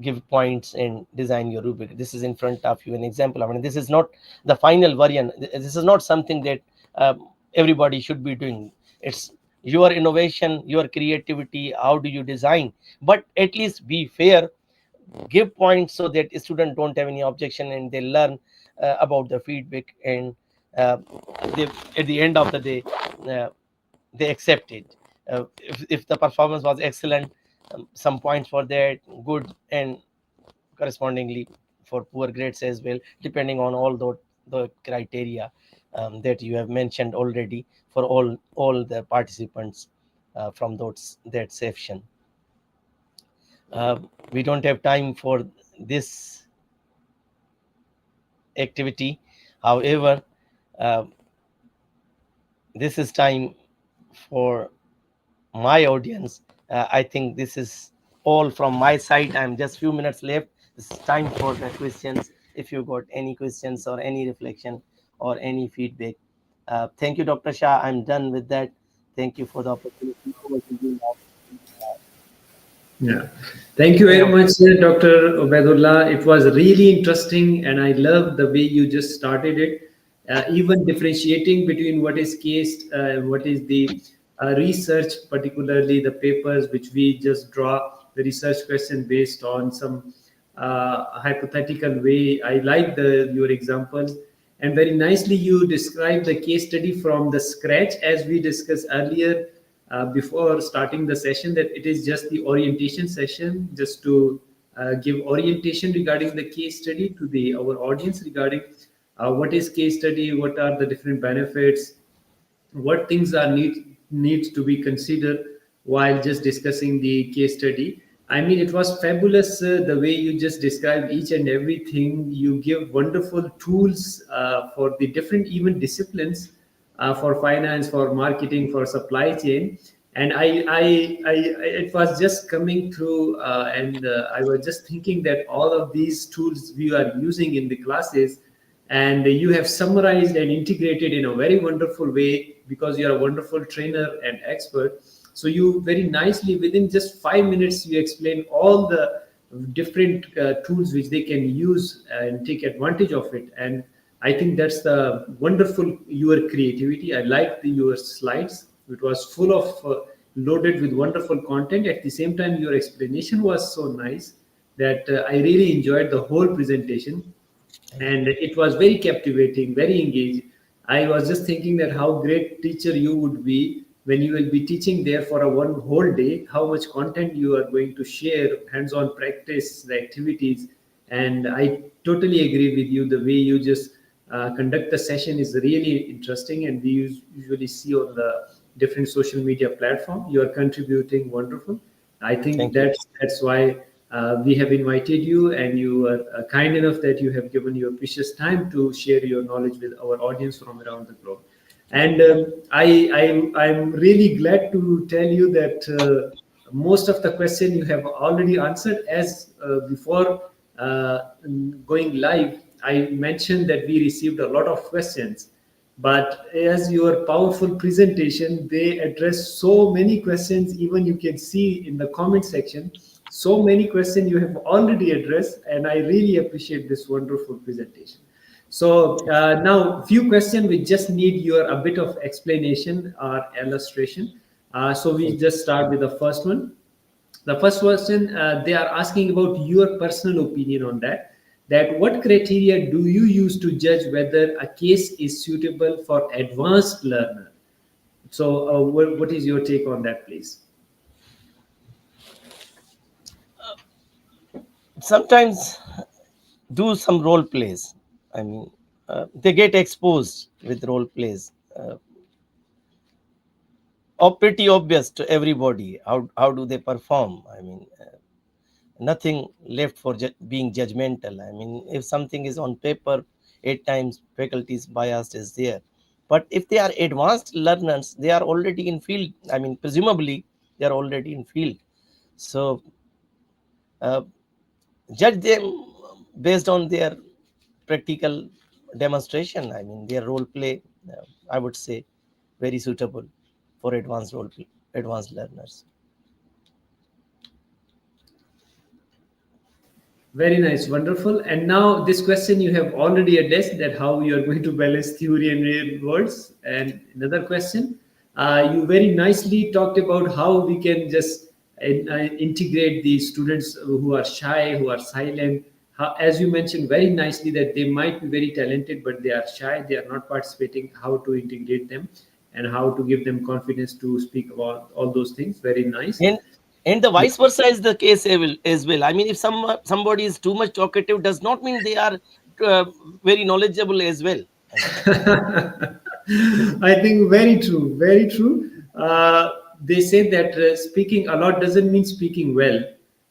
give points and design your rubric. This is in front of you an example. I mean, this is not the final variant. This is not something that everybody should be doing. It's your innovation, your creativity. How do you design? But at least be fair, give points so that students don't have any objection and they learn about the feedback, and uh, they, at the end of the day, uh, they accept it. If the performance was excellent, some points for that, good, and correspondingly for poor grades as well, depending on all the criteria that you have mentioned already for all the participants from that section. We don't have time for this activity. However, uh, this is time for my audience. I think this is all from my side. I'm just few minutes left. It's time for the questions. If you got any questions or any reflection or any feedback. Thank you, Dr. Shah. I'm done with that. Thank you for the opportunity. Over to you now. Yeah. Thank you very much, Dr. Ubedullah. It was really interesting, and I love the way you just started it. Even differentiating between what is case, what is the research, particularly the papers which we just draw the research question based on some hypothetical way. I like your examples, and very nicely you described the case study from the scratch, as we discussed earlier before starting the session, that it is just the orientation session, just to give orientation regarding the case study to the our audience regarding what is case study, what are the different benefits, what things are needs to be considered while just discussing the case study. I mean, it was fabulous the way you just described each and everything. You give wonderful tools for the different even disciplines, for finance, for marketing, for supply chain. And it was just coming through, and I was just thinking that all of these tools we are using in the classes, and you have summarized and integrated in a very wonderful way, because you are a wonderful trainer and expert. So you very nicely, within just 5 minutes, you explain all the different tools which they can use and take advantage of it. And I think that's the wonderful your creativity. I liked your slides. It was full of loaded with wonderful content. At the same time, your explanation was so nice that I really enjoyed the whole presentation, and it was very captivating, very engaged. I was just thinking that how great teacher you would be when you will be teaching there for a one whole day, how much content you are going to share, hands-on practice, the activities. And I totally agree with you. The way you just conduct the session is really interesting, and we usually see on the different social media platform. You are contributing wonderful. I think Thank you. that's why we have invited you, and you are kind enough that you have given your precious time to share your knowledge with our audience from around the globe. And I'm really glad to tell you that most of the question you have already answered. As before going live, I mentioned that we received a lot of questions, but as your powerful presentation, they address so many questions. Even you can see in the comment section, so many questions you have already addressed, and I really appreciate this wonderful presentation. So now, few questions we just need your a bit of explanation or illustration. So we Thank you. just start with the first one. The first question, they are asking about your personal opinion on that. That what criteria do you use to judge whether a case is suitable for advanced learner? So what is your take on that, please? Sometimes do some role plays. I mean, they get exposed with role plays, or pretty obvious to everybody. How do they perform? I mean, nothing left for being judgmental. I mean, if something is on paper, 8 times faculty's bias is there. But if they are advanced learners, they are already in field. I mean, presumably they are already in field. So uh, judge them based on their practical demonstration. I mean, their role play, I would say, very suitable for advanced role play, advanced learners. Very nice, wonderful. And now this question you have already addressed, that how you are going to balance theory and real words. And another question, you very nicely talked about how we can just integrate the students who are shy, who are silent. How, as you mentioned very nicely, that they might be very talented, but they are shy, they are not participating. How to integrate them, and how to give them confidence to speak about all those things. Very nice. And the vice versa is the case as well. I mean, if somebody is too much talkative, does not mean they are uh, very knowledgeable as well. I mean, I think very true, very true. They say that speaking a lot doesn't mean speaking well.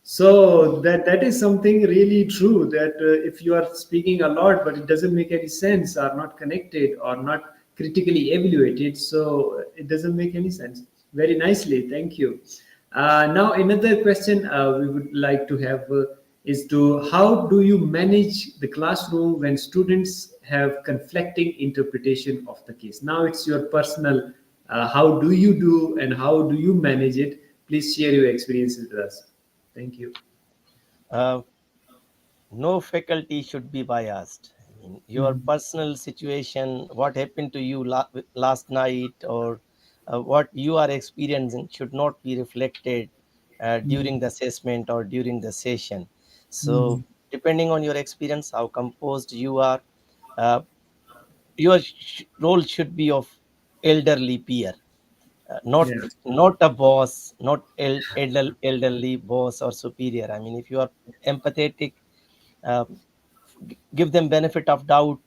So that is something really true. That if you are speaking a lot, but it doesn't make any sense, or not connected, or not critically evaluated, so it doesn't make any sense. Very nicely, thank you. Now another question we would like to have is to how do you manage the classroom when students have conflicting interpretation of the case? Now it's your personal. How do you do and how do you manage it? Please share your experiences with us. Thank you. uh, no faculty should be biased. I mean, your Mhm. personal situation, what happened to you last night, or what you are experiencing, should not be reflected during the assessment or during the session. So, Mhm. depending on your experience, how composed you are, uh, your role should be of elderly peer, not Yeah. a boss, not elderly boss or superior. I mean, if you are empathetic, uh, give them benefit of doubt,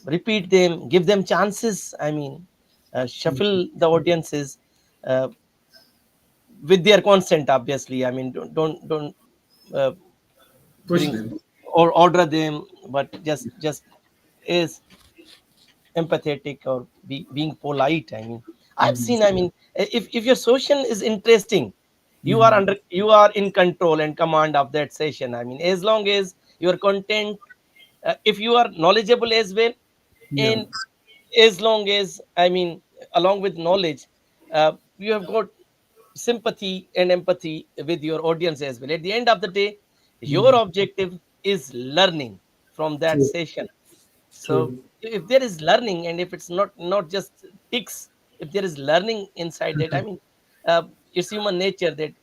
repeat them, give them chances. I mean, shuffle the audiences uh, with their consent, obviously. I mean, don't uh, Push bring them. or order them, but just is empathetic or being polite. I mean, I've seen, I mean, if your session is interesting, Mhm. you are in control and command of that session. I mean, as long as your content, if you are knowledgeable as well, Yeah. and as long as, I mean, along with knowledge, you have got sympathy and empathy with your audience as well. At the end of the day, your Mhm. objective is learning from that True. session. So True. if there is learning, and if it's not just ticks, if there is learning inside that, I mean, it's human nature that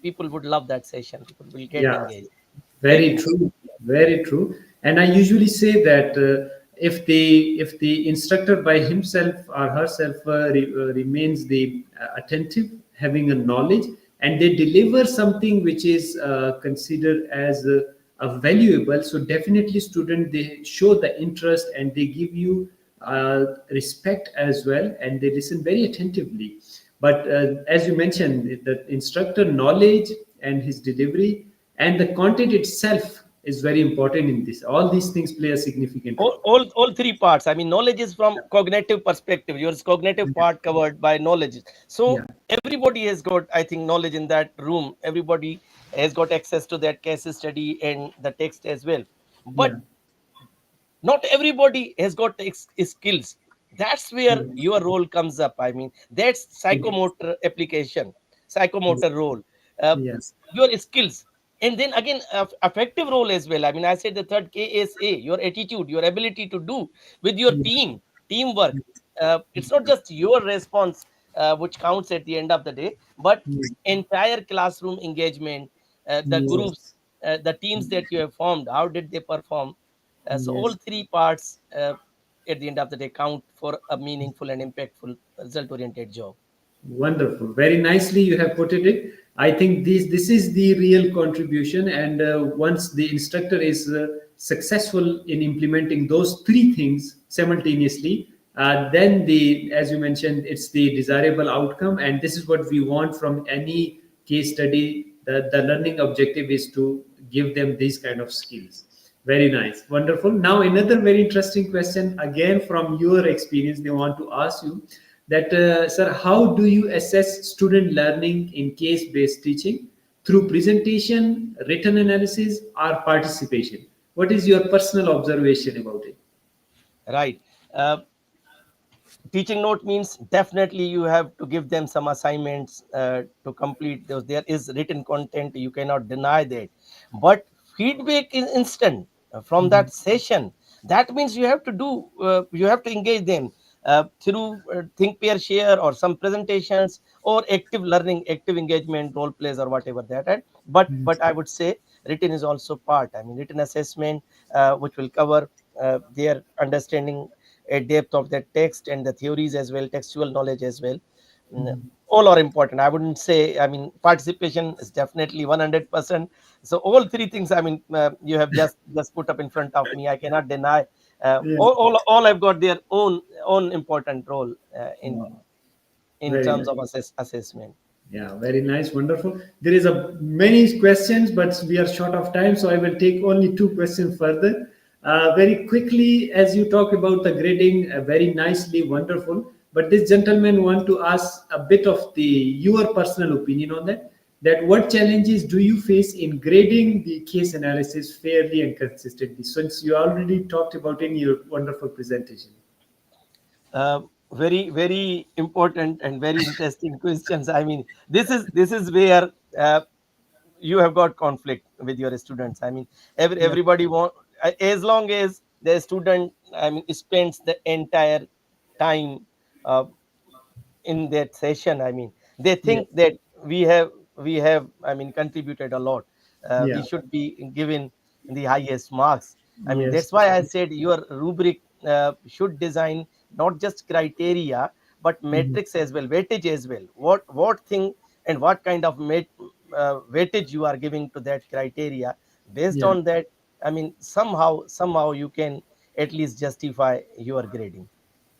people would love that session, people will get Yeah. engaged. Thank Very you. true, very true. And I usually say that if the instructor by himself or herself remains the attentive, having a knowledge, and they deliver something which is considered as a valuable, so definitely student, they show the interest and they give you respect as well, and they listen very attentively. But as you mentioned, the instructor knowledge and his delivery and the content itself is very important in this. All these things play a significant role. All three parts. I mean, knowledge is from cognitive perspective. Your cognitive Yeah, part covered by knowledge. So yeah, everybody has got, I think, knowledge in that room. Everybody has got access to that case study and the text as well. But yeah, not everybody has got skills. That's where yeah, your role comes up. I mean, that's psychomotor application, psychomotor role, uh, yes, your skills. And then again, affective role as well. I mean, I said the third KSA, your attitude, your ability to do with your yes, team, teamwork. It's not just your response which counts at the end of the day, but yes, entire classroom engagement, the yes, groups, the teams that you have formed, how did they perform? So all yes. three parts at the end of the day count for a meaningful and impactful result-oriented job. Wonderful. Very nicely you have put it. I think this is the real contribution, and once the instructor is successful in implementing those three things simultaneously, then the as you mentioned, it's the desirable outcome, and this is what we want from any case study. The learning objective is to give them these kind of skills. Very nice, wonderful. Now another very interesting question, again from your experience, they want to ask you that, sir, how do you assess student learning in case-based teaching, through presentation, written analysis, or participation? What is your personal observation about it? Right. Uh, Teaching note means definitely you have to give them some assignments to complete those. There is written content, you cannot deny that. But feedback is instant from Mhm. that session. That means you have to engage them through think, pair, share, or some presentations, or active learning, active engagement, role plays, or whatever that. And but I would say written is also part. I mean, written assessment, which will cover their understanding a depth of the text and the theories as well, textual knowledge as well. Mm, Mhm. all are important. I wouldn't say, I mean, participation is definitely 100%. So all three things, I mean, you have just put up in front of me. I cannot deny. Yeah. All have got their own important role Wow. in Very terms nice. of assessment. Yeah, very nice, wonderful. There is a many questions, but we are short of time, so I will take only two questions further. Very quickly, as you talk about the grading, very nicely, wonderful. But this gentleman want to ask a bit of the your personal opinion on that. That what challenges do you face in grading the case analysis fairly and consistently? Since you already talked about in your wonderful presentation. Very important and very interesting questions. I mean, this is where you have got conflict with your students. I mean, Yeah. everybody want, as long as the student, I mean, spends the entire time uh, in that session. I mean, they Yeah. think that we have I mean, contributed a lot. We Yeah. should be given the highest marks. I mean, Yes. that's why I said your rubric should design not just criteria, but Mhm. metrics as well, weightage as well. What thing and what kind of weightage you are giving to that criteria. Based Yeah. on that, I mean, somehow you can at least justify your grading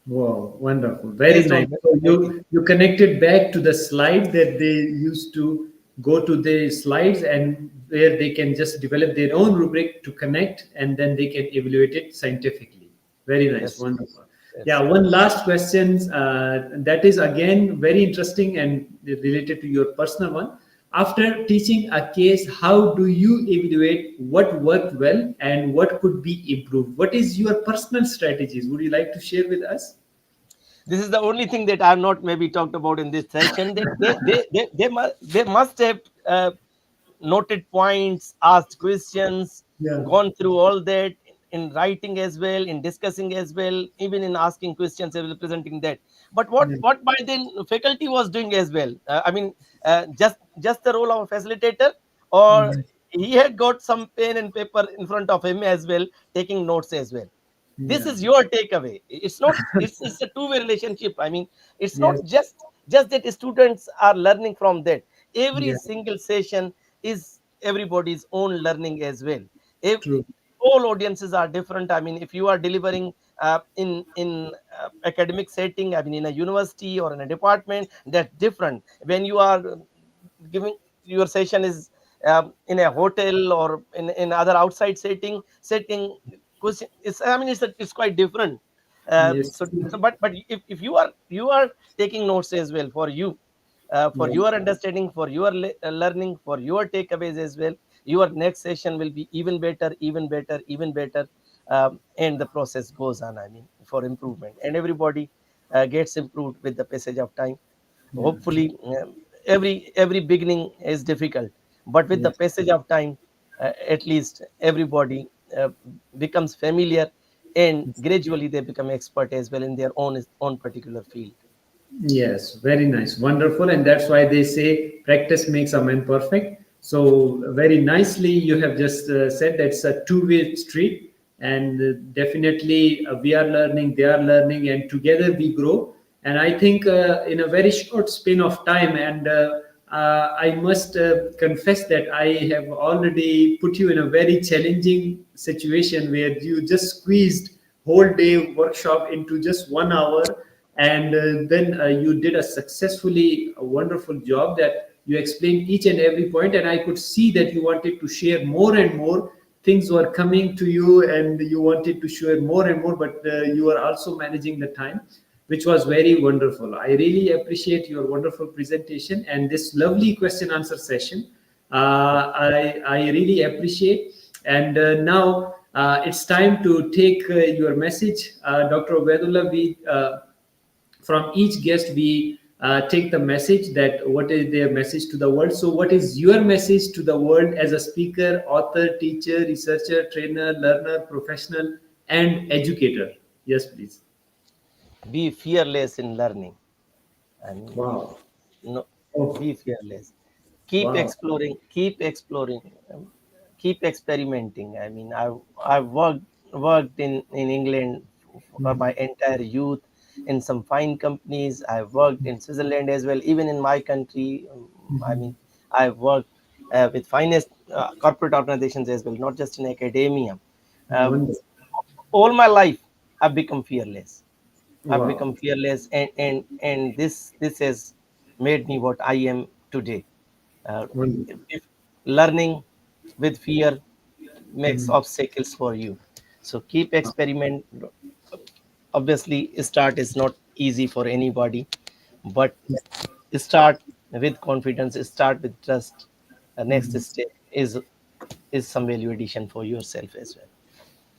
Wow, wonderful. Very based nice. on that. So you connected back to the slide that they used to go to the slides, and where they can just develop their own rubric to connect, and then they can evaluate it scientifically. Very nice, Yes, wonderful. Yeah, yes. one last question. That is again very interesting and related to your personal one. After teaching a case, how do you evaluate what worked well and what could be improved? What is your personal strategies? Would you like to share with us? This is the only thing that I've not maybe talked about in this session. That they must have noted points, asked questions, Yeah. gone through all that in writing as well, in discussing as well, even in asking questions and representing that. But what Yeah. what by then faculty was doing as well? I mean, just the role of a facilitator, or Mhm. he had got some pen and paper in front of him as well, taking notes as well. This Yeah. is your takeaway. It's not, it's a two-way relationship. I mean, it's not Yes. just that students are learning from that. Every Yeah. single session is everybody's own learning as well. If True. all audiences are different, I mean, if you are delivering in academic setting, I mean, in a university or in a department, that's different. When you are giving your session is in a hotel or in other outside setting, question is, I mean, it's quite different. Yes. But if you are taking notes as well for you, for Yeah. your understanding, for your learning, for your takeaways as well, your next session will be even better, even better, even better. And the process goes on, I mean, for improvement, and everybody gets improved with the passage of time. Yeah. Hopefully, every beginning is difficult, but with the Yes. passage of time, at least everybody becomes familiar, and gradually they become expert as well in their own particular field. Yes, very nice, wonderful, and that's why they say practice makes a man perfect. So very nicely, you have just said that's a two-way street, and definitely we are learning, they are learning, and together we grow. And I think in a very short span of time, and I must confess that I have already put you in a very challenging situation where you just squeezed whole day workshop into just 1 hour, and then you did a successfully a wonderful job that you explained each and every point, and I could see that you wanted to share more and more things were coming to you, and you wanted to share more and more, but you are also managing the time, which was very wonderful. I really appreciate your wonderful presentation and this lovely question answer session. I really appreciate. And now it's time to take your message, Dr. Ubedullah. From each guest we take the message that what is their message to the world. So what is your message to the world as a speaker, author, teacher, researcher, trainer, learner, professional, and educator? Yes, please. Be fearless in learning. I mean, Wow. no, Oh, be fearless. Keep wow. exploring. Keep exploring. Keep experimenting. I mean, I've worked in England for my entire youth in some fine companies. I've worked in Switzerland as well. Even in my country, I mean, I've worked with finest corporate organizations as well, not just in academia. Uh, Wonderful. all my life, I've become fearless. I've Wow. become fearless, and this has made me what I am today. Uh, Wonderful. if learning with fear makes Mm. obstacles for you, so keep experiment. Obviously, start is not easy for anybody, but start with confidence. Start with trust. The next Mhm. step is some value addition for yourself as well.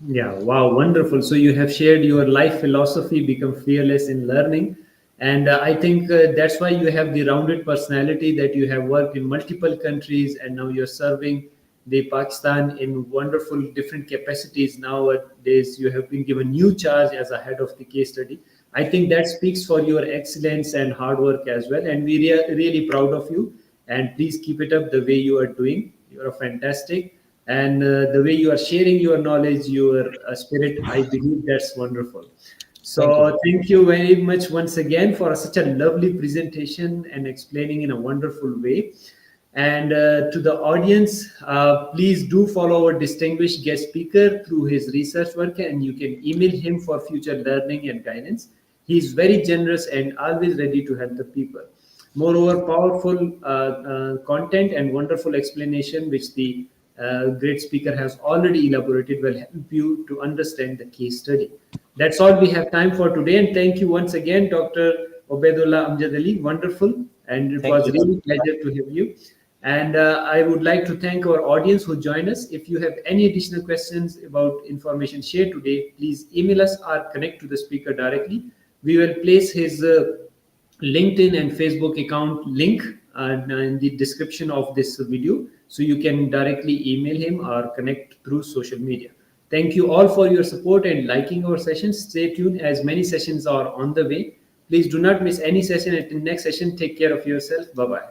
Yeah, wow, wonderful. So you have shared your life philosophy, become fearless in learning. And I think that's why you have the rounded personality that you have worked in multiple countries and now you're serving the Pakistan in wonderful different capacities. Nowadays, you have been given new charge as a head of the case study. I think that speaks for your excellence and hard work as well. And we are really proud of you. And please keep it up the way you are doing. You are fantastic, and the way you are sharing your knowledge, your spirit, I believe that's wonderful. Thank you, So Doctor. thank you very much once again for such a lovely presentation and explaining in a wonderful way. And to the audience, please do follow our distinguished guest speaker through his research work, and you can email him for future learning and guidance. He is very generous and always ready to help the people. Moreover, powerful content and wonderful explanation, which the great speaker has already elaborated, will help you to understand the case study. That's all we have time for today. And thank you once again, Dr. Ubedullah Amjad Ali. Wonderful. And it Thank was you, really Doctor. pleasure to have you. And I would like to thank our audience who joined us. If you have any additional questions about information shared today, please email us or connect to the speaker directly. We will place his LinkedIn and Facebook account link in the description of this video, so you can directly email him or connect through social media. Thank you all for your support and liking our sessions. Stay tuned as many sessions are on the way. Please do not miss any session. At the next session, take care of yourself. Bye bye.